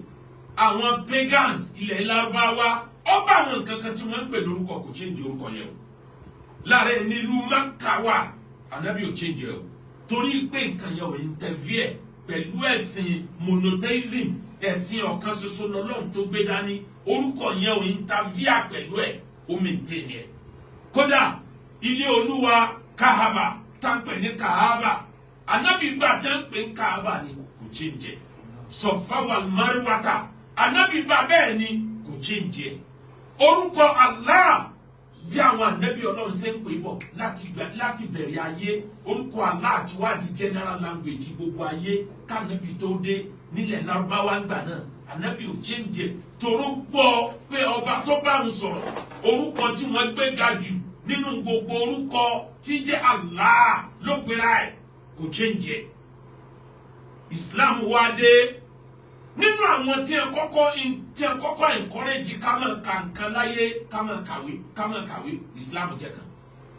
àwọn pagans ilẹ̀ Lárúbáwá, ó bá àwọn nǹkan kan tí wọ́n ń pè lórúkọ kò change orúkọ yẹn o. Láàrẹ nílùú Mákà wà, Ànábì ò change o. Torí pé nǹkan yẹn ò interfere pẹ̀lú ẹ̀sìn monotheism, ẹ̀sìn ọ̀kan ṣoṣo lọ́lọ́run tó gbé dání. Orúkọ yẹn ò interfere pẹ̀lú ẹ̀, ó maintain ẹ̀. Kódà ilé Olúwa Kahaba tá ń pè ní Kahaba, Ànábì gbà tẹ́ ń pè ní Kahaba ni kò change ẹ̀. Safa wal Marwata, Ànábì gbà bẹ́ẹ̀ ni kò change ẹ̀. Orúkọ Allah bí àwọn ànábì Ọlọ́run ṣe ń pè bọ̀ láti bẹ̀rẹ̀ ayé, orúkọ Allah ti wá di general language gbogbo ayé kànábì tó dé nílẹ̀ Lárúbáwá ńgbà náà. Ànábì ò change ẹ̀ toró gbọ́ pé ọba tó bá ń sọ̀rọ̀ orúkọ tí wọ́n gbé ga jù nínú gbogbo orúkọ tí jẹ́ Allah ló pera ẹ̀, kò change ẹ̀. Islam wá dé nínú àwọn tí ẹ kọ́kọ́ encourage ká máa ka nǹkan láyé, ká máa kàwé Islam jẹ́ kan,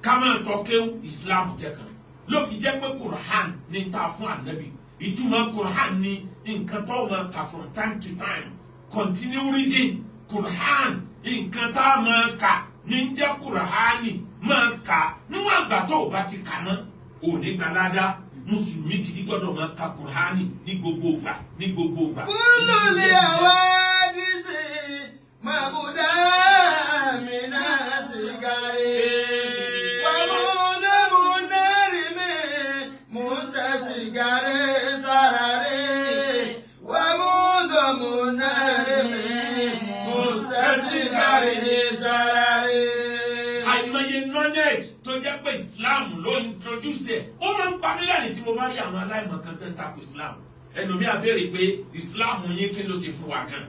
ká máa tọ́kéwú Islam jẹ́ kan. Ló fi jẹ́ pé Quran ní ta fún Ànábì. Ìtumọ̀ Quran ní nǹkan tó máa kà from time to time, continue reading Quran, nǹkan tá a máa kà ní jẹ́ Qurani máa kà níwọ̀n àgbà tó o bá ti kà mọ́ òní gbalada. Mùsùlùmí gidi gbọ́dọ̀ máa ka Kùránì ní gbogbo ìgbà. Olólè àwa dìfì. Mabuda mina sigare. Wàmúdọ̀mù nari mi mustasigare sarare. Wàmúdọ̀mù nari mi mustasigare sarare. Àìmọye knowledge tó jẹ́ pé Islam ló introduce ẹ̀. Ó máa ń pa mí lẹ́rìn tí mo bá rí àwọn aláìmọ̀ kan tẹ́ ń tako Islam. Ẹlòmí á béèrè pé Islam yín kí ló ṣe fún wa gan?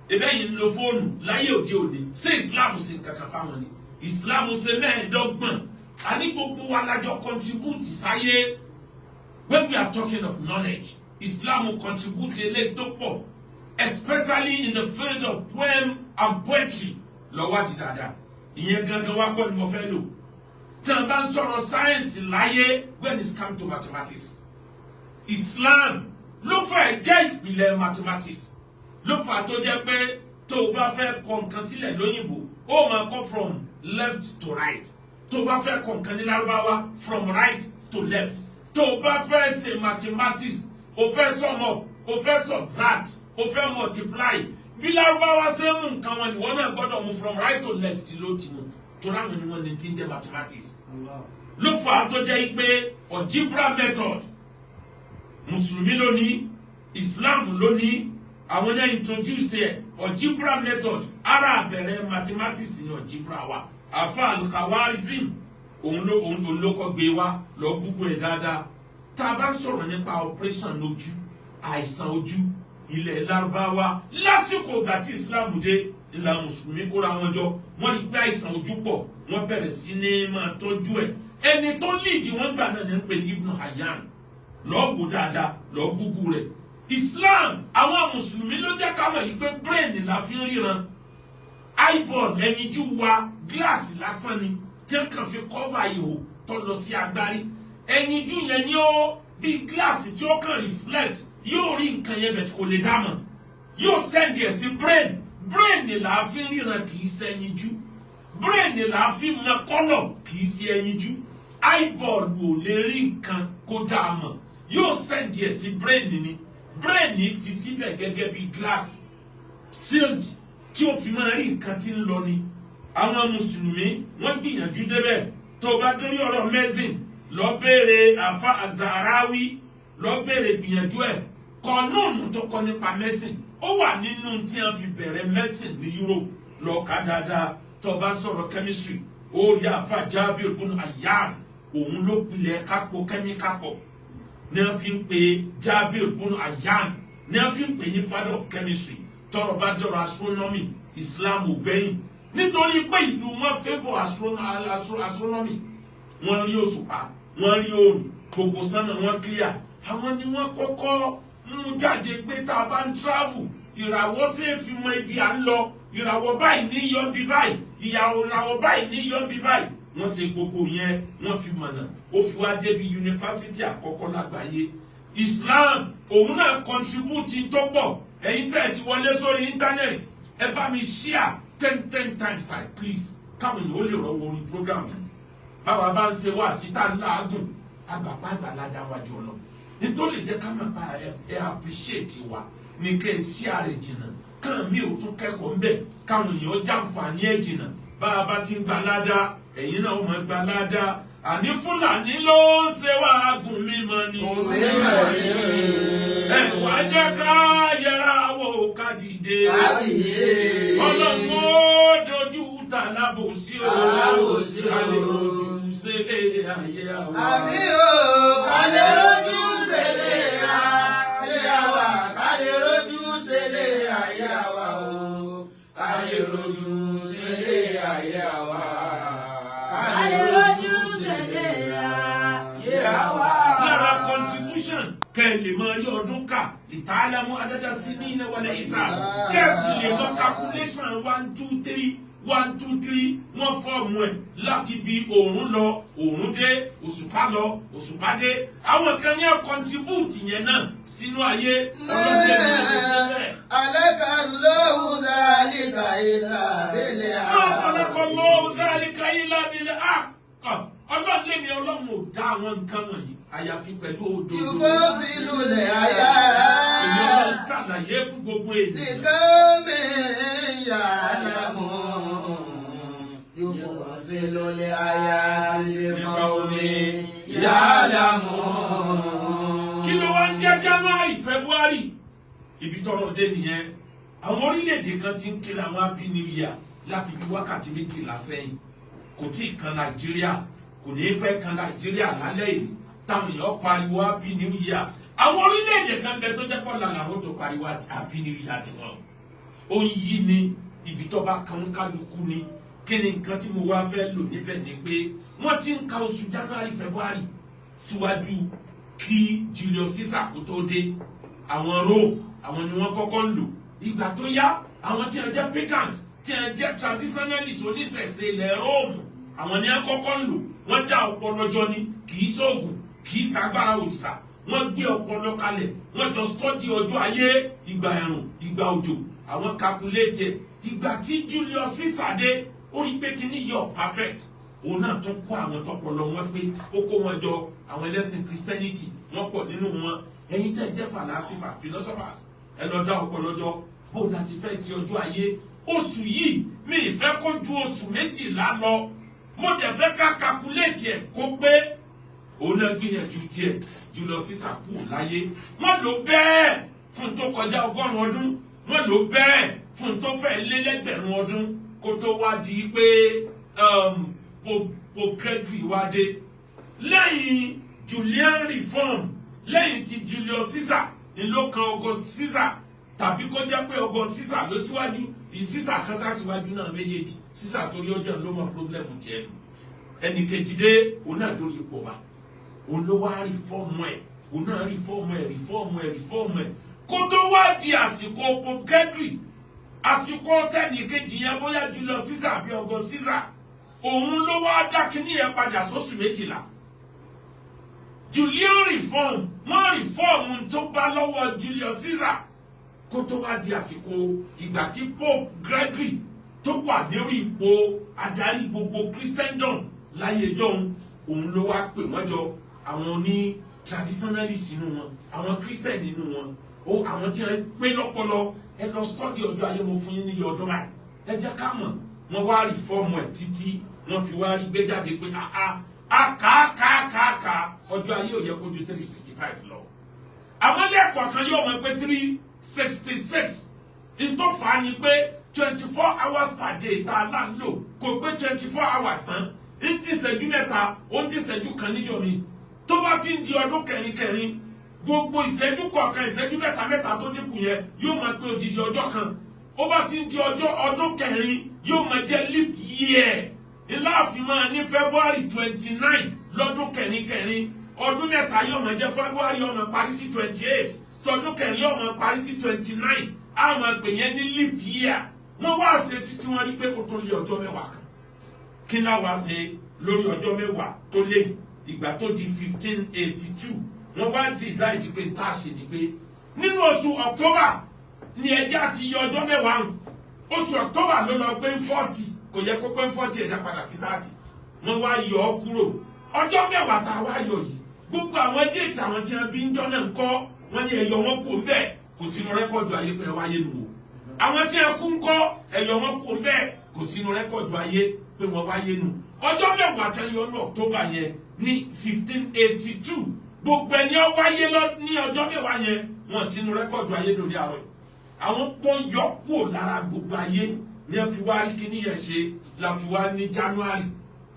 Ẹ̀bẹ̀ yìí ń lo fóònù láyé òde òní. Ṣé Islam ṣe kankan fáwọn ni? Islam ṣe mẹ́ẹ̀ẹ́dọ́gbọ̀n. A ní gbogbo wa lájọ contribute sáyé. When we are talking of knowledge, Islam contribute eléyìí tó pọ̀, especially in the field of poem and poetry. Lọ́wọ́ di dáadáa. Ìyẹn gangan wá kọ́ ni mo fẹ́ lò. Tí a bá ń sọ̀rọ̀ sáyẹ́nsì láyé when it comes to mathematics, Islam ló fẹ́ jẹ́ ìpìlẹ̀ mathematics. Ló fà tó jẹ́ pé tó o bá fẹ́ kọ nǹkan sílẹ̀ lóyìnbó, ó máa kọ from left to right. Tó o bá fẹ́ kọ nǹkan ní Lárúbáwá from right to left. Tó o bá fẹ́ ṣe mathematics, o fẹ́ sum up, o fẹ́ subtract, o fẹ́ multiply. Bí Lárúbáwá ṣe mú nǹkan wọn ni wọ́n náà gbọ́dọ̀ mú from right to left ló ti mú. Tó láwọn ni wọ́n ní ti ń jẹ́ mathematics. Ló fà á tó jẹ́ pé algebra method Mùsùlùmí ló ní, Islam ló ní, àwọn náà introduce ẹ̀. Algebra method ara àbẹ̀rẹ̀ mathematics ní algebra wa. Àfa al-Khawarizm òun ló kọ́ gbé wa lọ gbogbo ẹ̀ dáadáa. tá a bá sọ̀rọ̀ nípa operation lójú àìsàn ojú ilẹ̀ Lárúbáwá lásìkò ìgbà tí Islam dé ìlà mùsùlùmí kóra wọn jọ wọ́n rí pé àìsàn ojú pọ̀ wọ́n bẹ̀rẹ̀ sí ní máa tọ́jú ẹ̀ ẹni tó líìdì wọ́n gbà náà ní ń pè ní Ibn Hayyan lọ́ọ́ wò dáadáa lọ́ọ́ gúgú rẹ̀ Islam àwọn mùsùlùmí ló jẹ́ ká mọ̀ yìí pé brain la fi ń ríran eyeball ẹyinjú wa gíláàsì lásán ni tí wọ́n kàn fi cover ihò tó lọ sí agbárí ẹyinjú yẹn ni ó bí gíláàsì tí ó kàn reflect yóò rí nǹkan yẹn bẹ̀ tí kò lè dámọ̀ yóò send ẹ̀ sí brain ni là á fi ríran kì í ṣe ẹyinjú brain ni là á fi mọ kọ́lọ̀ kì í ṣe ẹyinjú eyeball ò lè rí nǹkan kó dámọ̀ yóò send ẹ̀ sí brain ni brain ni fi síbẹ̀ gẹ́gẹ́ bí gíláàsì sealed tí ó fi máa rí nǹkan tí ń lọ ni àwọn mùsùlùmí wọ́n gbìyànjú débẹ̀ tó bá dórí ọ̀rọ̀ mẹ́sìn lọ béèrè àfa Azarawi lọ béèrè gbìyànjú ẹ̀ kọ́nùnù tó kọ́ nípa mẹ́sìn ó wà nínú tí wọ́n fi bẹ̀rẹ̀ mẹ́sìn ní Europe lọ ká dáadáa tó bá sọ̀rọ̀ chemistry ó rí àfa Jabir ibn Hayyan òun ló pilẹ̀ kápò kẹ́míkà pọ̀ ní wọ́n fi ń pe Jabir ibn Hayyan ní wọ́n fi ń pè ní father of chemistry tọ́rọ̀ bá dọ̀rọ̀ astronomy Islam ò gbẹ̀yìn nítorí pé ìlú wọn favour astronomy wọ́n rí òṣùpá wọ́n rí oòrùn gbogbo sánmà wọ́n clear àwọn ni wọ́n kọ́kọ́ mú jáde pé tá a bá ń travel ìràwọ̀ ṣe é fi mọ ibi à ń lọ ìràwọ̀ báyìí ní yọ bí báyìí ìràwọ̀ báyìí ní yọ bí báyìí wọ́n ṣe gbogbo yẹn wọ́n fi mọ̀nà ó fi wá débi yunifásitì àkọ́kọ́ lágbàáyé Islam òun náà contribute tó pọ̀ ẹ̀yin tẹ́ ẹ ti wọlé sórí internet ẹ bá mi share 10 times side please káwọn èèyàn ó lè rọwọ́ orin program yìí báwa bá ń ṣe wá síta láàgùn àgbàpá àgbàládá wájú ọlọ nítorí jẹ́ ká máa bá ẹ appreciate wa ní kẹ́ ẹ share rẹ̀ jìnnà kàn mí ò tún kẹ́kọ̀ọ́ ńbẹ̀ káwọn èèyàn jàǹfààní ẹ̀ jìnnà báwa bá ti ń gba ládá ẹ̀yin náà ó máa gba ládá àní Fúlàní ló ń ṣe wá gùn mímọ́ ni ẹ wá jẹ́ ká yẹra wò ká dìde Ọlọ́run ó dojú ta lábòsí o ká lè rojú sílé ayé àwọn. àmì o ká lè rojú sílé ayé àwa ká lè rojú sílé ayé àwa o ká lè rojú sílé ayé àwa ká lè rojú sílé ayé àwa. lára contribution kẹ́lẹ̀ máa rí ọdún ká ìtàlámú adájá sí ní ilẹ̀ wọlé ìsà kẹ́sì lè mọ calculation 1 2 3 1 2 3 wọ́n fọ́ọ̀mù ẹ̀ láti bí òòrùn lọ òòrùn dé òṣùpá lọ òṣùpá dé àwọn kan ní contribute yẹn náà sínú ayé ọlọ́dẹ ní ọdún sílẹ̀. alaka Allahu dhalika illa bil haqq. alaka Allahu dhalika illa bil haqq. ọlọ́run lé mi ọlọ́run ò dá àwọn nǹkan wọ̀nyí àyàfi pẹ̀lú òdodo. yufafilu lè ayá. èmi ọlọ́run ṣàlàyé fún gbogbo ènìyàn. lìkàmì ya'lamu. yufafilu lè ayá lìkàmì ya'lamu. kí ló wá ń jẹ́ January February ibi tọ́rọ̀ dé nìyẹn àwọn orílẹ̀-èdè kan ti ń kiri àwọn happy new year láti bí wákàtí méjìlá sẹ́yìn kò tí ì kan Nàìjíríà kò ní pẹ́ kan Nàìjíríà lálẹ́ yìí táwọn èèyàn pariwo happy new year àwọn orílẹ̀-èdè kan bẹ tó jẹ́ pọ̀ làwọn tó pariwo happy new year tiwọn ó ń yí ni ibi tó bá kan kálukú ni kí ni nǹkan tí mo wá fẹ́ lò níbẹ̀ ni pé wọ́n ti ń ka oṣù January February síwájú kí Julius Caesar kó tó dé àwọn Rome àwọn ni wọ́n kọ́kọ́ ń lò ìgbà tó yá àwọn tí wọ́n jẹ́ pagans tí wọ́n jẹ́ traditionalists oníṣẹ̀ṣe ilẹ̀ Rome àwọn ni wọ́n kọ́kọ́ ń lò wọ́n dá ọpọlọ jọ ni kì í ṣoògùn kì í ṣagbára òrìṣà wọ́n gbé ọpọlọ kalẹ̀ wọ́n jọ stọ́dì ọjọ́ ayé ìgbà ẹ̀rùn ìgbà òjò àwọn calculate ìgbà tí Julius Caesar dé ó rí pé kíní yọ perfect òun náà tún kó àwọn tọpọlọ wọn pé ó kó wọn jọ àwọn ẹlẹ́sìn Christianity wọ́n pọ̀ nínú wọn ẹ̀yin tẹ́ jẹ́ falasifa philosophers ẹ lọ dá ọpọlọ jọ bó la sì fẹ́ sí ọjọ́ ayé oṣù yìí mi ì fẹ́ kó ju oṣù 12 lọ mo dẹ̀ fẹ́ ká calculate ẹ̀ kó pé òun náà gbìyànjú tiẹ̀ Julius Caesar kú láyé wọ́n lò bẹ́ẹ̀ fún tó kọjá 100 ọdún wọ́n lò bẹ́ẹ̀ fún tó fẹ́ lé lẹ́gbẹ̀rún ọdún kó tó wá di pé Pope Gregory wá dé lẹ́yìn Julian reform lẹ́yìn tí Julius Caesar ló kan August Caesar tàbí kó jẹ́ pé August Caesar ló síwájú Caesar kan sá síwájú náà méjèèjì Caesar torí ọjọ́ ló mọ pírọ́blẹ́mù tiẹ̀ nù ẹnì kejì dé òun náà torí ipò wa òun ló wá rìfọ́ọ̀mù ẹ̀ òun náà rìfọ́ọ̀mù ẹ̀ kó tó wá di àsìkò Pope Gregory àsìkò tẹ́nì kejì yẹn bóyá Julius Caesar àbí August Caesar òun ló wá dá kíní yẹn padà sóṣù 12 Julian reform wọ́n reform tó bá lọ́wọ́ Julius Caesar kó tó wá di àsìkò ìgbà tí Pope Gregory tó wà lórí ipò adarí gbogbo Christendom láyé jọ̀hún òun ló wá pè wọ́n jọ àwọn oní traditionalist nínú wọn àwọn Christian nínú wọn ó àwọn tí wọ́n pé lọ́pọlọ ẹ lọ study ọjọ́ ayé mo fún yín ní ọjọ́ báyìí ẹ jẹ́ ká mọ̀ wọ́n wá reform ẹ̀ títí wọ́n fi wá rí gbé jáde pé ká ọjọ́ ayé ò yẹ kó ju 365 lọ àwọn lẹ́ẹ̀kọ̀ọ́ kan yóò mọ̀ pé 366 ìtọ́fà ni pé 24 hours per day tá a là ń lò kò pé 24 hours tán ń di ìṣẹ́jú mẹ́ta ó ń di ìṣẹ́jú kan níjọ́ mi tó bá ti ń di ọdún kẹrin gbogbo ìṣẹ́jú kọ̀ọ̀kan ìṣẹ́jú mẹ́ta tó dínkù yẹn yóò máa pé odidi ọjọ́ kan ó bá ti ń di ọdún kẹrin yóò máa jẹ́ leap year ìláàfin máa ní February 29 lọ́dún kẹrin ọdún mẹ́ta yóò máa jẹ́ February yóò máa parí sí 28 tọdún kẹrin yóò máa parí sí 29 á máa pè yẹn ní leap year wọ́n wá ṣe títí wọ́n rí pé kó tó lé ọjọ́ mẹ́wàá kan kí náà wá ṣe lórí ọjọ́ mẹ́wàá tó lé ìgbà tó di 1582 wọ́n wá decide pé tá a ṣe ni pé nínú oṣù October ni ẹjẹ́ àti yọ ọjọ́ mẹ́wàá oṣù October ló lọ pé 40 kò yẹ kó pé 40 ẹ̀dá padà sí 30 wọ́n wá yọ ọ́ kúrò ọjọ́ mẹ́wàá tá a wá yọ yìí gbogbo àwọn déètì àwọn tí wọ́n bí ń jọ́ náà ń kọ́ wọ́n ní ẹ̀yọ wọn kò ń bẹ̀ kò sínú rẹ́kọ̀dù ayé pé wáyé nù o àwọn tí wọ́n kú ń kọ́ ẹ̀yọ wọn kò ń bẹ̀ kò sínú rẹ́kọ̀dù ayé pé wọ́n wáyé nù ọjọ́ mẹ́wàá tẹ́ yọ ní October yẹn ní 1582 gbogbo ẹni ó wáyé ní ọjọ́ mẹ́wàá yẹn wọ́n sínú rẹ́kọ̀dù ayé lórí àwọn pọ́n yọ kúrò lára gbogbo ayé ní ẹ fi wá rí kíní yẹn ṣe la fi wá ní January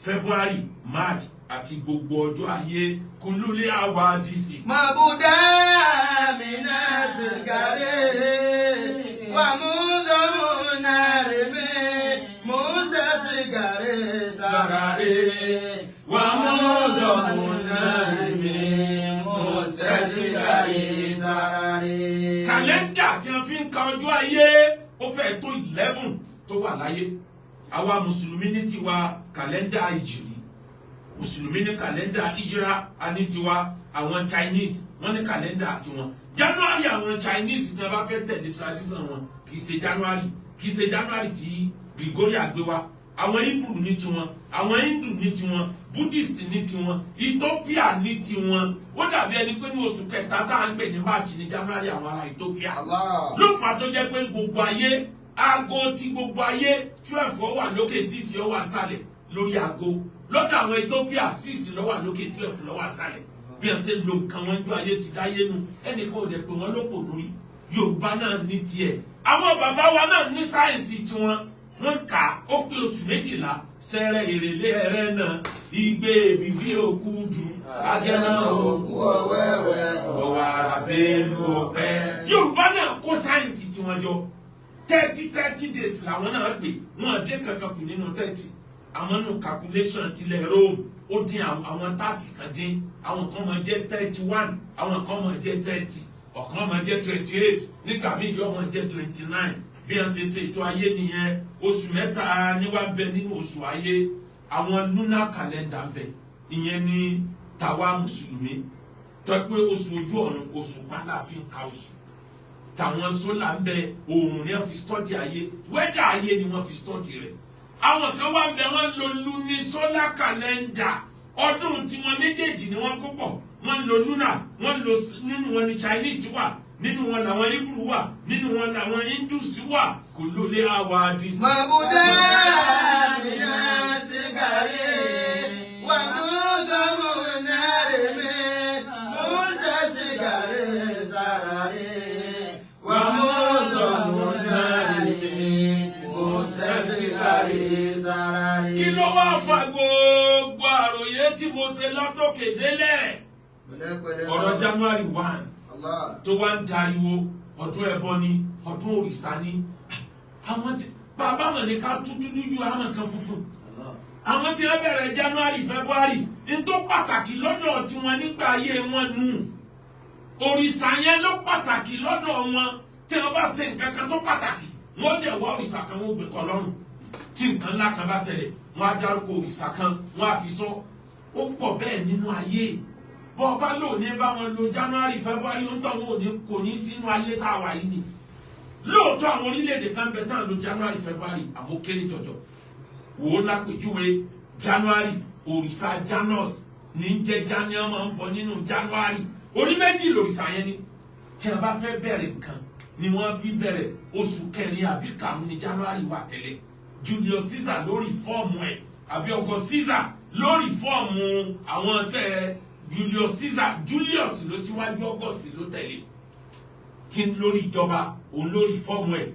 February March àti gbogbo ọjọ́ ayé kulule awadifi. Mabuda mina sigare wa mudamu narime musta sigare sarare wa mudamu narime musta sigare sarare. Kàlẹ́ndà tí wọ́n fi ń ka ọjọ́ ayé ó fẹ́ tó 11 tó wà láyé àwa mùsùlùmí ní tiwa kàlẹ́ndà ìjìrì mùsùlùmí ní kàlẹ́ndà ìjìrà àní tiwa àwọn Chinese wọ́n ní kàlẹ́ndà tiwọn January àwọn Chinese tí wọ́n bá fẹ́ tẹ̀lé tradition wọn kì í ṣe January tí Gregorian gbé wa àwọn Hebrew ní tiwọn àwọn Hindu ní tiwọn Buddhist ní tiwọn Ethiopia ní tiwọn ó dàbí ẹni pé ní oṣù kẹta tá à ń pè ní March ní January àwọn ará Ethiopia ló fà tó jẹ́ pé gbogbo ayé aago tí gbogbo ayé 12 ó wà lókè 6 ó wà nsàlẹ̀ lórí aago lọ́dọ̀ àwọn Ethiopia 6 ló wà lókè 12 ló wà nsàlẹ̀ bí ẹ ṣe lo nǹkan wọn ju ayé ti dáyé nu ẹnìkan ò dẹ̀ pé wọ́n lóko lórí Yorùbá náà ní tiẹ̀ àwọn bàbá wa náà ní sáyẹ̀nsì tiwọn wọ́n kà ó pé oṣù 12 sẹ́rẹ̀ ìrèlé ẹ̀rẹ́ náà igbe bíbí òkú dù agẹ́nà òkú ọ̀wẹ́wẹ́ ọ̀wàrà bẹ́ẹ̀lú ọ̀pẹ́. Yorùbá náà kó sáyẹ̀nsì tiwọn jọ 30 days làwọn náà pè wọ́n dé kankan kù nínú 30 àwọn nù calculation tilẹ̀ Rome ó dín àwọn 30 kan dín àwọn kan máa jẹ́ 31 àwọn kan máa jẹ́ 30 ọ̀kan máa jẹ́ 28 nígbà míì yóò máa jẹ́ 29 bí wọ́n ṣe ṣètò ayé nìyẹn oṣù mẹ́ta ní wá bẹ nínú oṣù ayé àwọn lunar calendar bẹ ìyẹn ní tàwa mùsùlùmí tó pé oṣù ojú ọ̀run oṣù pálá fi ń ka oṣù tàwọn sólà ń bẹ oòrùn ní wọ́n fi study ayé wẹ́dà ayé ni wọ́n fi study rẹ̀ àwọn kan wá bẹ wọ́n lo lunisolar calendar ọdún tiwọn méjèèjì ni wọ́n kó pọ̀ wọ́n lo lunar wọ́n lo nínú wọn ní Chinese wà nínú wọn làwọn Hebrew wà nínú wọn làwọn Hindus wà kò ló lé àwa di. Mabuda mina sigare wa mudamu narime musta sigare sarare wa mudamu narime musta sigare sarare. Kí ló wá fa gbogbo àròyé tí mo ṣe látòkè délẹ̀ ọ̀rọ̀ January 1 tó wá ń dariwo ọdún ẹbọ ni ọdún òrìṣà ni àwọn tí bàbá wọn ní ká tútú dúdú àwọn kan funfun àwọn tí wọ́n bẹ̀rẹ̀ January February ní tó pàtàkì lọ́dọ̀ tí wọ́n nígbà ayé wọn nù òrìṣà yẹn ló pàtàkì lọ́dọ̀ wọn tí wọ́n bá ṣe nǹkan kan tó pàtàkì wọ́n dẹ̀ wá òrìṣà kan wọ́n gbé kọ́ lọ́rùn tí nǹkan ńlá kan bá ṣẹlẹ̀ wọ́n á dárúkọ òrìṣà kan wọ́n á fi sọ ó pọ̀ bẹ́ẹ̀ nínú ayé bọ́ ọba lò ní bá wọn lo January February ó ń tọ́ wọn kò ní sínú ayé tá a wà yìí ni lóòótọ́ àwọn orílẹ̀-èdè kan bẹ tán lo January February àmọ́ kéré jọjọ wò ó lápèjúwe January òrìṣà Janus ní jẹ́ Janus máa ń bọ̀ nínú January orí méjì lòrìṣà yẹn ni tí a bá fẹ́ bẹ̀rẹ̀ nǹkan ni wọ́n fi bẹ̀rẹ̀ oṣù kẹrin àbí karùn-ún ní January wà tẹ́lẹ̀ Julius Caesar lórí fọ́ọ̀mù ẹ̀ àbí August Caesar lórí fọ́ọ̀mù àwọn ṣẹ́ Julius Caesar Julius ló síwájú August ló tẹ̀lé kí n lórí ìjọba òun lórí fọ́ọ̀mù ẹ̀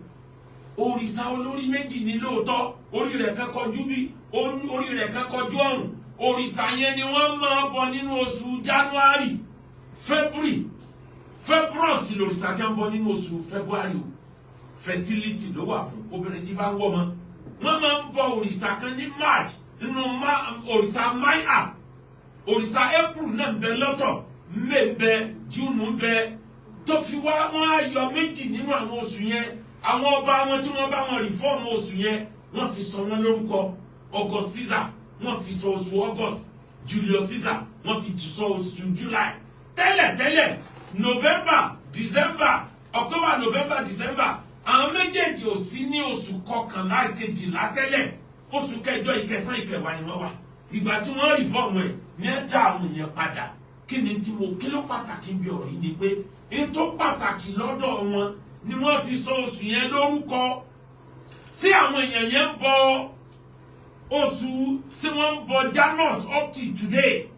òrìṣà olórí méjì ní lóòótọ́ orí rẹ̀ kan kọjú bí orí rẹ̀ kan kọjú ọ̀run òrìṣà yẹn ni wọ́n máa bọ nínú oṣù January February lòrìṣà tí wọ́n bọ nínú oṣù February o fertility ló wà fún obìnrin tí bá ń wọ́ mọ́ wọ́n máa ń bọ òrìṣà kan ní March nínú òrìṣà Maya òrìṣà April náà ń bẹ lọ́tọ̀ May ń bẹ June ń bẹ tó fi wá wọn á yọ méjì nínú àwọn oṣù yẹn àwọn ọba wọn tí wọ́n bá wọn reform oṣù yẹn wọ́n fi sọ wọn lórúkọ August Caesar wọ́n fi sọ oṣù August Julius Caesar wọ́n fi sọ oṣù July tẹ́lẹ̀tẹ́lẹ̀ November December October November December àwọn méjèèjì ò sí ní oṣù kọkànlá kejìlá tẹ́lẹ̀ oṣù kẹjọ ìkẹsàn ìkẹwàá ni wọ́n wà ìgbà tí wọ́n reform ẹ̀ ní ẹ̀dá àwọn èèyàn padà kí ni tí mo kí ló pàtàkì bí ọ̀rọ̀ yìí ni pé ní tó pàtàkì lọ́dọ̀ wọn ni wọ́n fi sọ oṣù yẹn lórúkọ sí àwọn èèyàn yẹn ń bọ oṣù sí wọ́n ń bọ Janus up till today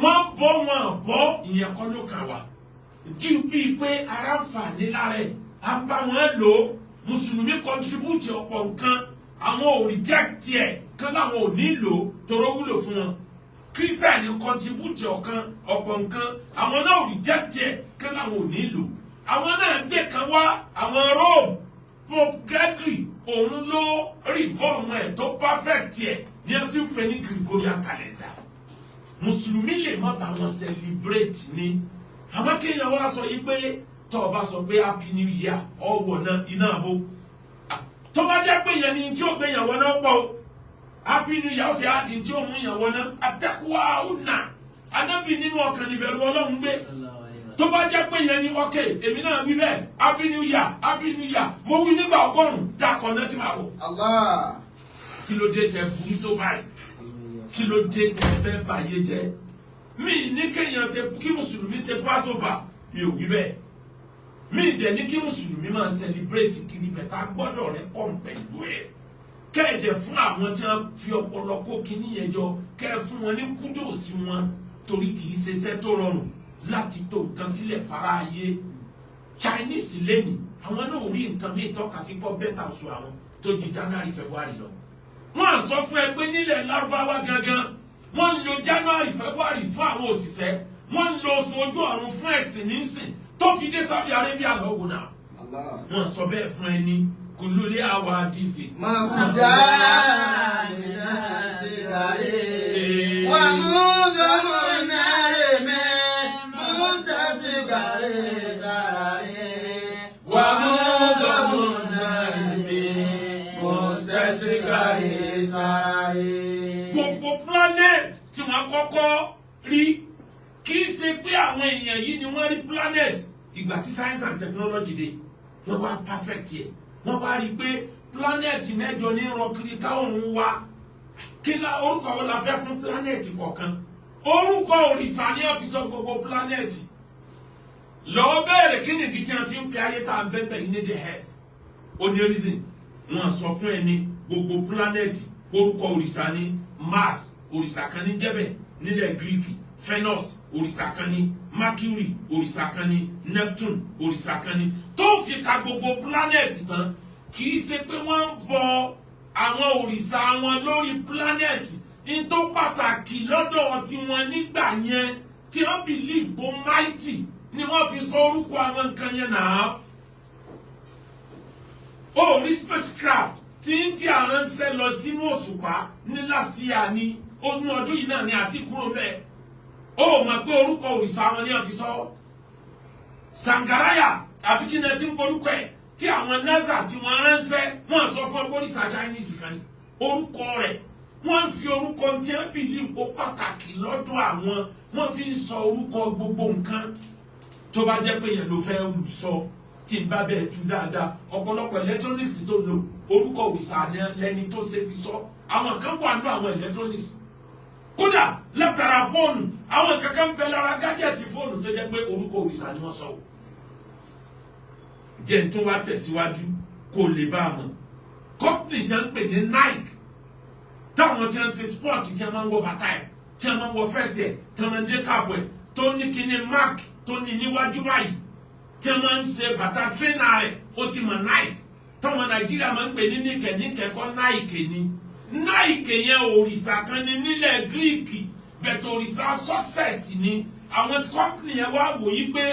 wọ́n bọ́ wọn bọ́ ìyẹn kọ́ ló kà wá jí bíi pé ara ń fà ní lára ẹ̀ à ń bá wọn lò ó mùsùlùmí contribute ọ̀pọ̀ nǹkan àwọn ò reject ẹ̀ kán láwọn ò ní lò ó toró wúlò fún wọn Christian contribute ọ̀pọ̀ nǹkan àwọn náà ò reject ẹ̀ kán láwọn ò ní lò àwọn náà gbé kan wá àwọn Rome Pope Gregory òun ló reform ẹ̀ tó perfect ẹ̀ ní ẹ fi ń pè ní Gregorian calendar mùsùlùmí lè má bá wọn celebrate ní àmọ́ kéèyàn wá sọ yìí pé tó o bá sọ pé happy new year ọwọ́ náà iná àbò tó bá jẹ́ pé yẹn ni tí ó gbé yàn wọ́n náà pọ̀ o happy new year ọ̀sẹ̀ àti tí ó mú yàn wọ́n náà àtẹ́kùwá ọ̀nà anábì nínú ọkàn níbẹ̀rù Ọlọ́run gbé tó bá jẹ́ pé yẹn ni ok èmi náà wí bẹ́ẹ̀ happy new year mo wí nígbà 100 dákọ̀ náà tí màá wọ̀ kí ló dé tẹ burú tó báyìí kí ló dé tẹ fẹ́ báyé jẹ́ mi ní kéèyàn ṣe kí mùsùlùmí ṣe Passover mi ò wí bẹ́ẹ̀ mi dẹ̀ ní kí mùsùlùmí máa celebrate kiri bẹ̀ta gbọ́dọ̀ rẹ kọ́ pẹ̀lú ẹ̀ kẹ́ẹ̀dẹ̀ fún àwọn tí wọ́n fi ọpọlọ kó kíní yẹn jọ kẹ́ẹ̀ fún wọn ní kúdòsí wọn torí kì í ṣeṣẹ́ tó rọrùn láti tó nǹkan sílẹ̀ fara ayé Chinese lẹ́nìí àwọn náà ò rí nǹkan míì tọ́ka sí pọ́ bẹ́tà oṣù àwọn tó ju January February lọ wọ́n á sọ fún ẹ pé nílẹ̀ Lárúbáwá gangan wọ́n ń lo January February fún àwọn òṣìṣẹ́ wọ́n ń lo oṣù ojú ọ̀run fún ẹ̀sìn nísìn tó fi dé Saudi Arabia lọ́wọ́ náà wọ́n sọ bẹ́ẹ̀ fún ẹni kulule awa difi. Mabuda mina sigare, wa muzamu nareme, musta sigare sarare, wa muzamu nareme, musta sigare sarare. Gbogbo planet tí wọ́n kọ́kọ́ rí kì í ṣe pé àwọn èèyàn yìí ni wọ́n rí planet ìgbà tí science and technology dé wọ́n wá perfect yẹ wọ́n wá rí pé planet mẹ́jọ ní rọ kiri káwọn wá kí la orúkọ wọn la fẹ́ fún planet kọ̀ọ̀kan orúkọ òrìṣà ní ọ́fíìsì gbogbo planet lọ́wọ́ bẹ̀rẹ̀ kí ni títí wọn fi ń pe ayé tá à ń bẹ́ẹ̀ yìí ní the earth oní reason wọn sọ fún ẹ ní gbogbo planet orúkọ òrìṣà ní Mars òrìṣà kan ní jẹ́bẹ̀ nílẹ̀ Greek Venus òrìṣà kan ní Mercury òrìṣà kan ní Neptune òrìṣà kan ní tó fi ka gbogbo planet tán kì í ṣe pé wọ́n ń bọ àwọn òrìṣà wọn lórí planet in tó pàtàkì lọ́dọ̀ tiwọn nígbà yẹn tí wọ́n believe bó mighty ni wọ́n fi sọ orúkọ àwọn nǹkan yẹn náà. Ó rí spacecraft tí India ránṣẹ́ lọ sínú òṣùpá ní last year ní ọdún yìí náà ni àti kúrò bẹ́ẹ̀. Ó mọ̀ pé orúkọ òrìṣà wọn ni wọ́n fi sọ. Sangaraya àbí kí ni ẹ ti ń borúkọ ẹ̀ tí àwọn NASA tí wọ́n ránṣẹ́ wọ́n sọ fún òrìṣà Chinese kan ní orúkọ rẹ̀. Wọ́n fi orúkọ tí wọ́n believe ó pàtàkì lọ́dọ̀ àwọn wọ́n fi ń sọ orúkọ gbogbo nǹkan tó bá jẹ́ pé yẹn ló fẹ́ sọ tí n bá bẹ́ẹ̀ tú dáadáa ọ̀pọ̀lọpọ̀ electronics tó lo orúkọ òrìṣà lẹ́ni tó ṣe fi sọ àwọn kan wà nínú àwọn electronics kódà látara fóònù àwọn kankan bẹ lára gájẹ́ẹ̀tì fóònù tó jẹ́ pé orúkọ òrìṣà ni wọ́n sọ o jẹ́ n tó wá tẹ̀síwájú kó lè bá a mọ̀ company jẹ́ ń pè ní Nike táwọn tí wọ́n ṣe sport tí wọ́n máa ń wọ bàtà ẹ̀ tí wọ́n máa ń wọ first ẹ̀ tí wọ́n máa ń dé káàbọ̀ ẹ̀ tó ní kíní mark tó ní níwájú báyìí tí wọ́n máa ń ṣe bàtà trainer rẹ̀ ó ti mọ̀ Nike táwọn Nàìjíríà máa ń pè ní níkẹ̀ kọ́ Nike ni Nike yẹn òrìṣà kan ní nílẹ̀ Greek bẹ̀tẹ̀ òrìṣà success ni àwọn company yẹn wá wò yí pé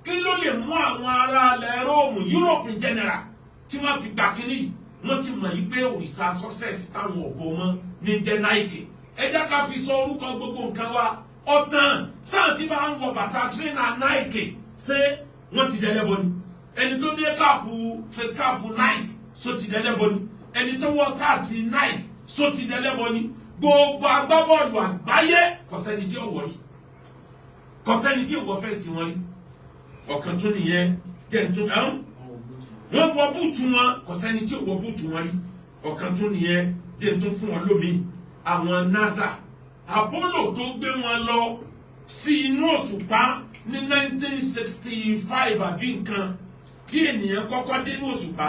kí ló lè mú àwọn ará ilẹ̀ Rome Europe in general tí wọ́n fi gbà kíní yìí wọ́n ti mọ̀ yí pé òrìṣà success táwọn ọ̀bọ mọ́ ní jẹ́ Nike ẹ jẹ́ ká fi sọ orúkọ gbogbo nǹkan wa ọ̀tàn sáà tí bá ń wọ bàtà trainer Nike ṣé wọ́n ti dẹ́lẹ́bọ ni ẹni tó dé káàpù face káàpù Nike so ti dẹ́lẹ́bọ ni ẹni tó wọ sáàtì Nike so ti dẹ́lẹ́bọ ni gbogbo agbábọ́ọ̀lù àgbáyé kò sẹ́ni tí ó wọ̀ rí kò sẹ́ni tí ó wọ first wọn rí ọ̀kan tún nìyẹn tẹ̀ntún wọ́n wọ búùtù wọn kò sẹ́ni tí ò wọ búùtù wọn rí ọ̀kan tún nìyẹn tẹ̀ntún fún wọn lómi àwọn NASA Apollo tó gbé wọn lọ sí inú òṣùpá ní 1965 àbí nǹkan tí ènìyàn kọ́kọ́ dé ní òṣùpá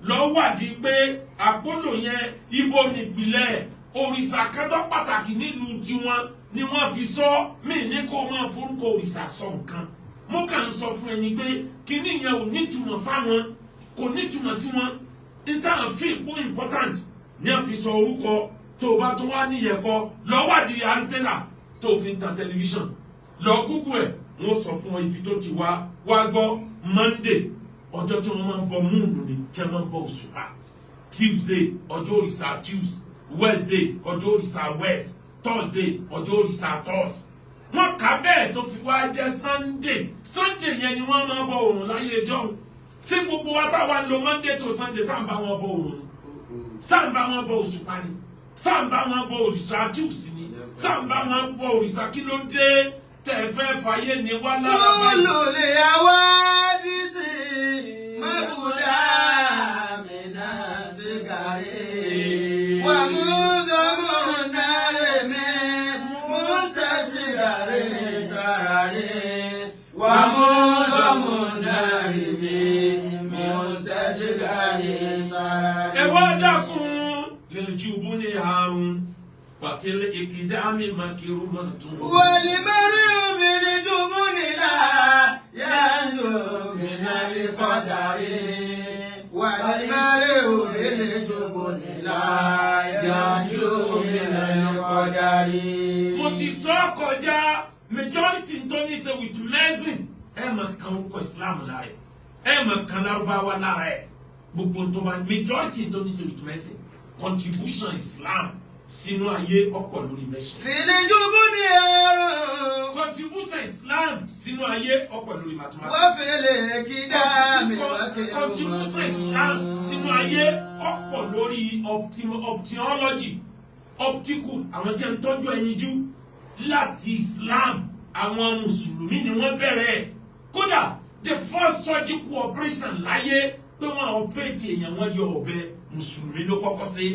lọ wádìí pé Apollo yẹn ibo nípìlẹ̀ òrìṣà kan tó pàtàkì nílùú tiwọn ni wọ́n fi sọ mí ní kó máa forúkọ òrìṣà sọ nǹkan mo kàn ń sọ fún ẹni pé kíní yẹn ò nítumọ̀ fáwọn kò nítumọ̀ sí wọn níta fi ìpó important ní a fi sọ orúkọ tó o bá tó wá níyẹn kọ lọ wádìí antenna tó o fi ń tan tẹlifíṣàn lọ kúkú ẹ̀ wọ́n sọ fún ọ ibi tó ti wá gbọ́ Monday ọjọ́ tí wọ́n máa ń bọ múùnù ni tí wọ́n máa ń bọ òṣùpá Tuesday ọjọ́ òrìṣà Tuesday Wednesday ọjọ́ òrìṣà West Thursday ọjọ́ òrìṣà Thursday wọ́n kà bẹ́ẹ̀ tó fi wá jẹ́ Sunday yẹn ni wọ́n máa bọ òrùn láyé ẹjọ́ ṣé gbogbo wa táwa ń lo Monday to Sunday sáǹbà wọn bọ òrùn sáǹbà wọn bọ òṣùpá ni sáǹbà wọn bọ òrìṣà Tuesday ni sáǹbà wọn bọ òrìṣà kí ló dé tẹ̀fẹ́ fàyè ní wá lára báyìí. olùlé àwa dísì mẹ́bùdá mìíràn sígárì wà mú dọ́mú náírà mi mú tẹ̀sígárì sàràrí wà mú dọ́mú náírà mi mú tẹ̀sígárì sàràrí. ẹ wá dákun lè jùbú ní àrùn. وفي الإقدام مكرمة والمرء بالجبن لا ينجو من القدر والمرء بالجبن لا ينجو من القدر. mo ti sọ kọjá majority tó ní ṣe with medicine ẹ máa kan orúkọ Islam lára ẹ máa kan Lárúbáwá lára ẹ gbogbo tó bá majority tó ní ṣe with medicine contribution Islam sínú ayé ọ̀pọ̀ lórí mẹ́sìn. fìlìjúbù ni ẹ̀rọ. contribution Islam sínú ayé ọ̀pọ̀ lórí mathematics. wọ́n fèlè kídá mi wákè. contribution Islam sínú ayé ọ̀pọ̀ lórí ophthalmology optical àwọn tí ń tọ́jú ẹyinjú láti Islam àwọn mùsùlùmí ni wọ́n bẹ̀rẹ̀ kódà the first surgical operation láyé pé wọ́n operate èèyàn wọ́n yọ ọ̀bẹ mùsùlùmí ló kọ́kọ́ ṣe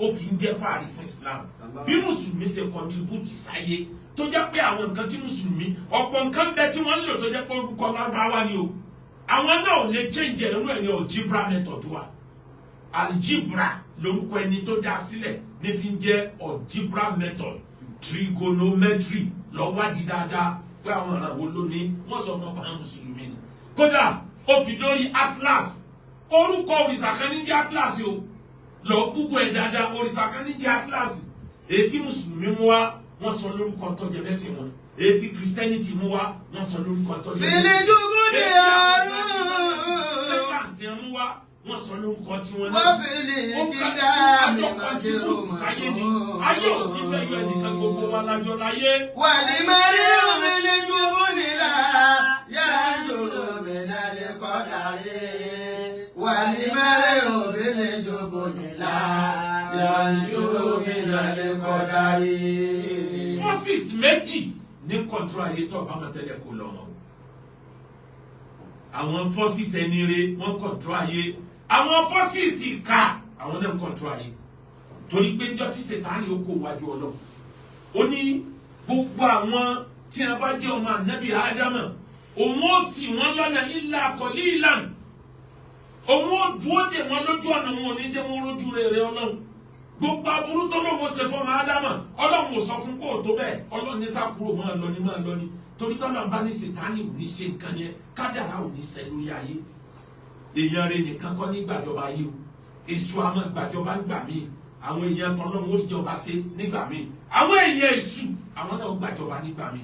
ó fi ń jẹ́ fàárí fún Islam bí mùsùlùmí ṣe contribute sáyé tó jẹ́ pé àwọn nǹkan tí mùsùlùmí ọ̀pọ̀ nǹkan bẹ tí wọ́n ń lò tó jẹ́ pé orúkọ Lárúbáwá ni o àwọn náà ò lè change ẹ̀rọ ẹ̀rí algebra method wa algebra lórúkọ ẹni tó dá sílẹ̀ ní fi ń jẹ́ algebra method trigonometry lọ́wádìí dáadáa pé àwọn ọ̀ràn wo ló ní wọ́n sọ fún ọkọ̀ mùsùlùmí ni kódà ó fi dórí atlas orúkọ òrìṣà kan ní jẹ́ atlas o lọ kúkú ẹ̀ dáadáa òrìṣà kan ní jẹ́ atlas èyí tí mùsùlùmí mú wá wọ́n sọ lórúkọ tó jẹ́ mẹ́sìn wọn èyí tí christianity mú wá wọ́n sọ lórúkọ tó jẹ́ mẹ́sìn wọn filijubu ni àrùn mú wá wọ́n sọ lórúkọ tí wọ́n ní. wọ́n fili kídá mi máa jẹ́ òmà ayé ò sí fẹ́ yọ ẹnìkan gbogbo wa lájọ láyé. wà ní mẹ́rin filijubu nílá yájú òmìnira lè kọ́ darí. wà ní mẹ́rin filijubu nílá yájú òmìnira lè kọ́ darí. forces méjì ní kọ́ńtró ayé tó ọba mọ̀tẹ́lẹ̀ kó lọ wọn. àwọn forces ẹni rẹ wọ́n kọ́ńtró ayé àwọn forces ìka àwọn náà kọ́ńtró ayé torí pé jọ́ tí Sátánì ó kó wájú Ọlọ́run ó ní gbogbo àwọn tí a bá jẹ́ ọmọ ànábì Ádámà òun ó ṣì wọ́n lọ́nà illa qalilan òun ó dúró dè wọ́n lójú ọ̀nà wọn ò ní jẹ́ wọ́n rójú rere Ọlọ́run gbogbo aburú tó lóun ṣe fọmọ Ádámà Ọlọ́run ò sọ fún kó tó bẹ́ẹ̀ Ọlọ́run ní sákúrò máa lọ ní torí tọ́lọ́ bá ní Sátánì ò ní ṣe nǹkan yẹn kádàrá ò ní ṣẹ lórí ayé èèyàn rẹ̀ nìkan kọ́ ní gbàjọba ayé o èṣù àmọ́ gbàjọba gbà mí àwọn èèyàn tọ́lọ́run ó jọba ṣe nígbà mí àwọn èèyàn èṣù àwọn náà gbàjọba nígbà mí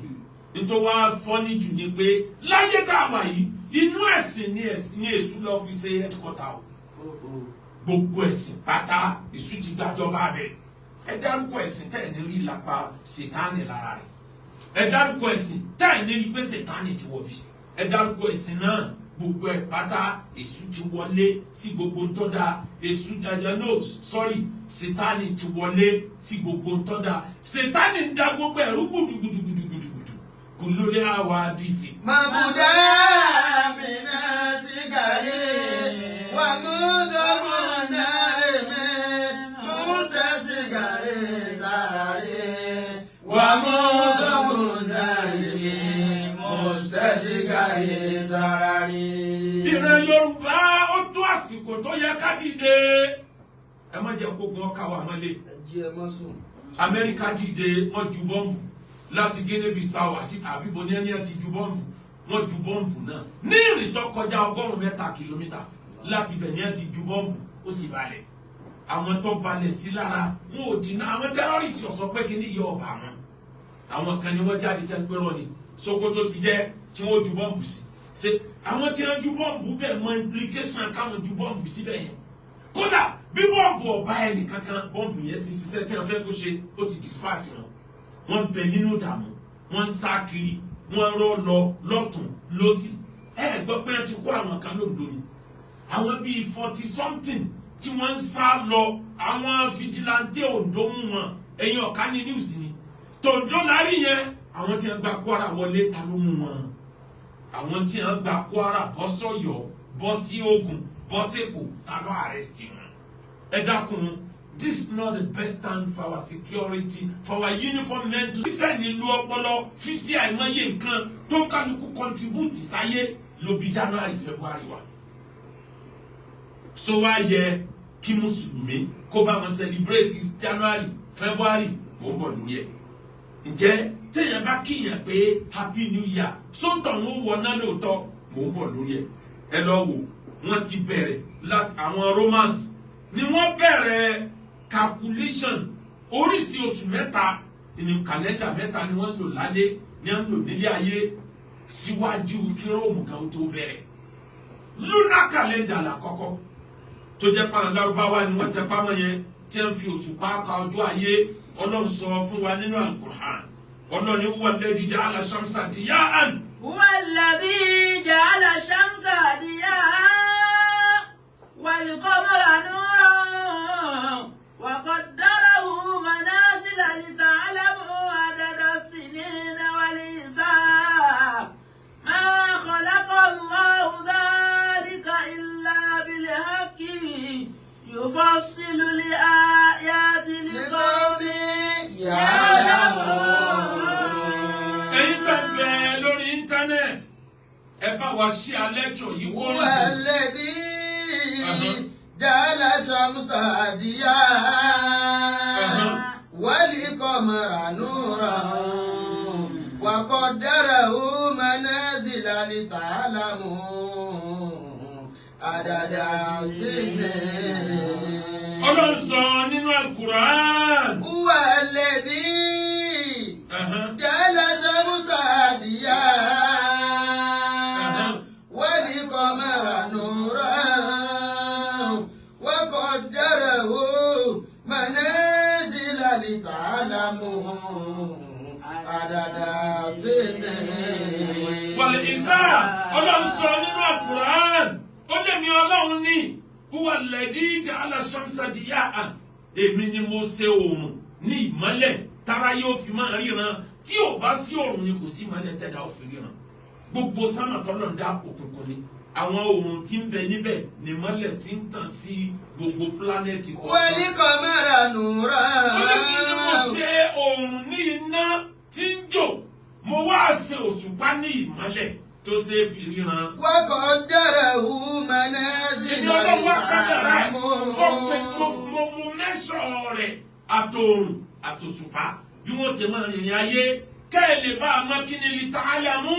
nítorí wá fọ́ní jù ní pé láyé tá a wà yìí inú ẹ̀sìn ní èṣù lọ fi ṣe ẹ̀kọ́ta o gbogbo ẹ̀sìn pátá èṣù ti gbàjọba bẹ̀ ẹ dárúkọ ẹ̀sìn tẹ̀ ní rí ìlàpá Sátánì lára rẹ̀ ẹ dárúkọ ẹ̀sìn tẹ̀ ní rí pé Sátánì ti wọ̀ bí ẹ dárúkọ ẹ̀sìn náà gbogbo ẹ̀ pátá èṣù ti wọlé sí gbogbo ntọ́da èṣù Sátánì ti wọlé sí gbogbo ntọ́da Sátánì ń da gbogbo ẹ̀rú gbùdùgbùdùgbùdùgbùdù kò lórí àwa àdìfẹ. Mabuda mina sigari wa mudamuna reme musta sigari sarare wa mudamuna reme musta sigari sarare. Ìran Yorùbá ó tó àsìkò tó yẹ ká dìde ẹ má jẹ́ kó gun ọkà wà mọ́lẹ̀. Ẹ jí ẹ mọ́ sùn. Amẹ́ríkà dìde wọ́n ju bọ́ǹbù láti Guinea-Bissau àti àbíbo ní ẹni àti ju bọ́ǹbù wọ́n ju bọ́ǹbù náà ní ìrìn tó kọjá 100 kìlómítà láti bẹ̀ ní àti ju bọ́ǹbù ó sì balẹ̀ àwọn tó balẹ̀ sí lára wọn ò dínà àwọn tẹ́rọ́rìsì ọ̀sọ́ pé kí ní yọ ọba wọn àwọn kan ni wọ́n jáde tẹ́ pé rọ ni Sokoto ti jẹ́ tí wọ́n ju bọ́ǹbù sí ṣe àwọn tí wọ́n ju bọ́ǹbù bẹ́ẹ̀ mọ implication káwọn ju bọ́ǹbù síbẹ̀ yẹn kódà bí bọ́ǹbù ọba ẹnì kankan bọ́ǹbù yẹn ti ṣiṣẹ́ tí wọ́n fẹ́ kó ṣe ó ti disperse wọn wọ́n bẹ nínú ìdààmú wọ́n ń sá kiri wọ́n rọ́ lọ lọ́tún lọ́sì gbọ́ pé wọ́n ti kó àwọn kan lóńdó ni àwọn bíi 40 something tí wọ́n ń sá lọ àwọn fìjìláńtì Oǹdó mú wọn ẹ̀yìn ọ̀ká ní news ni tòǹdó lárí yẹn àwọn tí wọ́n gba Kwara wọlé ta ló mú wọn àwọn tí wọ́n gba Kwara bọ́ sọ́yọ́ bọ́ sí Ògùn bọ́ sẹ́kọ̀ọ́ ta ló arrest wọn ẹ dákun. This is not the best time for our security, for our uniform men to spend in ọpọlọ fi sí àìmọye nǹkan tó kálukú contribute sáyé ló bí January February wa. So wá yẹ kí Mùsùlùmí kó bá wọn celebrate January February mò ń bọ̀ lórí ẹ̀. Ǹjẹ́ téèyàn bá kíyàn pé Happy New Year sóńtọ̀ ń wọ náà lóòótọ́ mò ń bọ̀ lórí ẹ̀. Ẹ lọ wò wọ́n ti bẹ̀rẹ̀ láti àwọn Romans ni wọ́n bẹ̀rẹ̀ calculation oríṣi oṣù mẹ́ta ìní kàlẹ́ndà mẹ́ta ni wọ́n lò lálé ni wọ́n lò nílé ayé síwájú kí Róòmù kan tó bẹ̀rẹ̀ lunar calendar làkọ́kọ́ tó jẹ́ pàrọ̀ Lárúbáwá ni wọ́n tẹ pamọ́ yẹn tí wọ́n fi oṣù pàákà ọjọ́ ayé Ọlọ́run sọ fún wa nínú Al-Qur'an Ọlọ́run huwa alladhi ja'ala shamsa diya'an. Huwa alladhi ja'ala shamsa diya'an wal qamara nuran وقدره منازل لتعلموا عدد السنين والحساب ما خلق الله ذلك إلا بالحق يفصل الآيات لقوم يعلمون. Èyí tẹ́ bẹ̀ lórí íńtánẹ́ẹ̀tì ẹ bá wa ṣí alẹ́jọ́ yìí wọ́n. والذي جعل الشمس ضياء والقمر نورا وقدره منازل لتعلموا عدد السنين Ọlọ́run sọ nínú Al-Qur'an. Huwa alladhi ja'ala shamsa diyan wal qamara nuran wa qaddarahu manazila lita'lamu adada sinin. Wal hisab. Ọlọ́run sọ nínú Al-Qur'an. Ó lè mi Ọlọ́run ní. Huwa alladhi ja'ala shamsa diyan. Èmi ni mo ṣe oòrùn ní ìmọ́lẹ̀ tára yóò fi máa ríran. Tí ò bá sí oòrùn ni kò sí ìmọ́lẹ̀ tẹ́dá ó fi ríran. Gbogbo sánmà tọ́lọ́run dá òkùnkùn ni. Àwọn oòrùn tí ń bẹ níbẹ̀ ni ìmọ́lẹ̀ tí ń tàn sí gbogbo pílánẹ̀tì kọ̀ọ̀kan. Wal qamara nuran. Ó lè ní mo ṣe oòrùn ní iná tí ń jò. Mo wá ṣe òṣùpá ní ìmọ́lẹ̀ tó ṣe é fi ríran. Wa qaddarahu manazila lita'lamu. Mo mẹ́sọ̀ rẹ̀ àtòrùn àtòṣùpá bí wọ́n ṣe máa rìnrìn ayé kẹ́ ẹ lè bá a mọ̀ kí ni lita'lamu.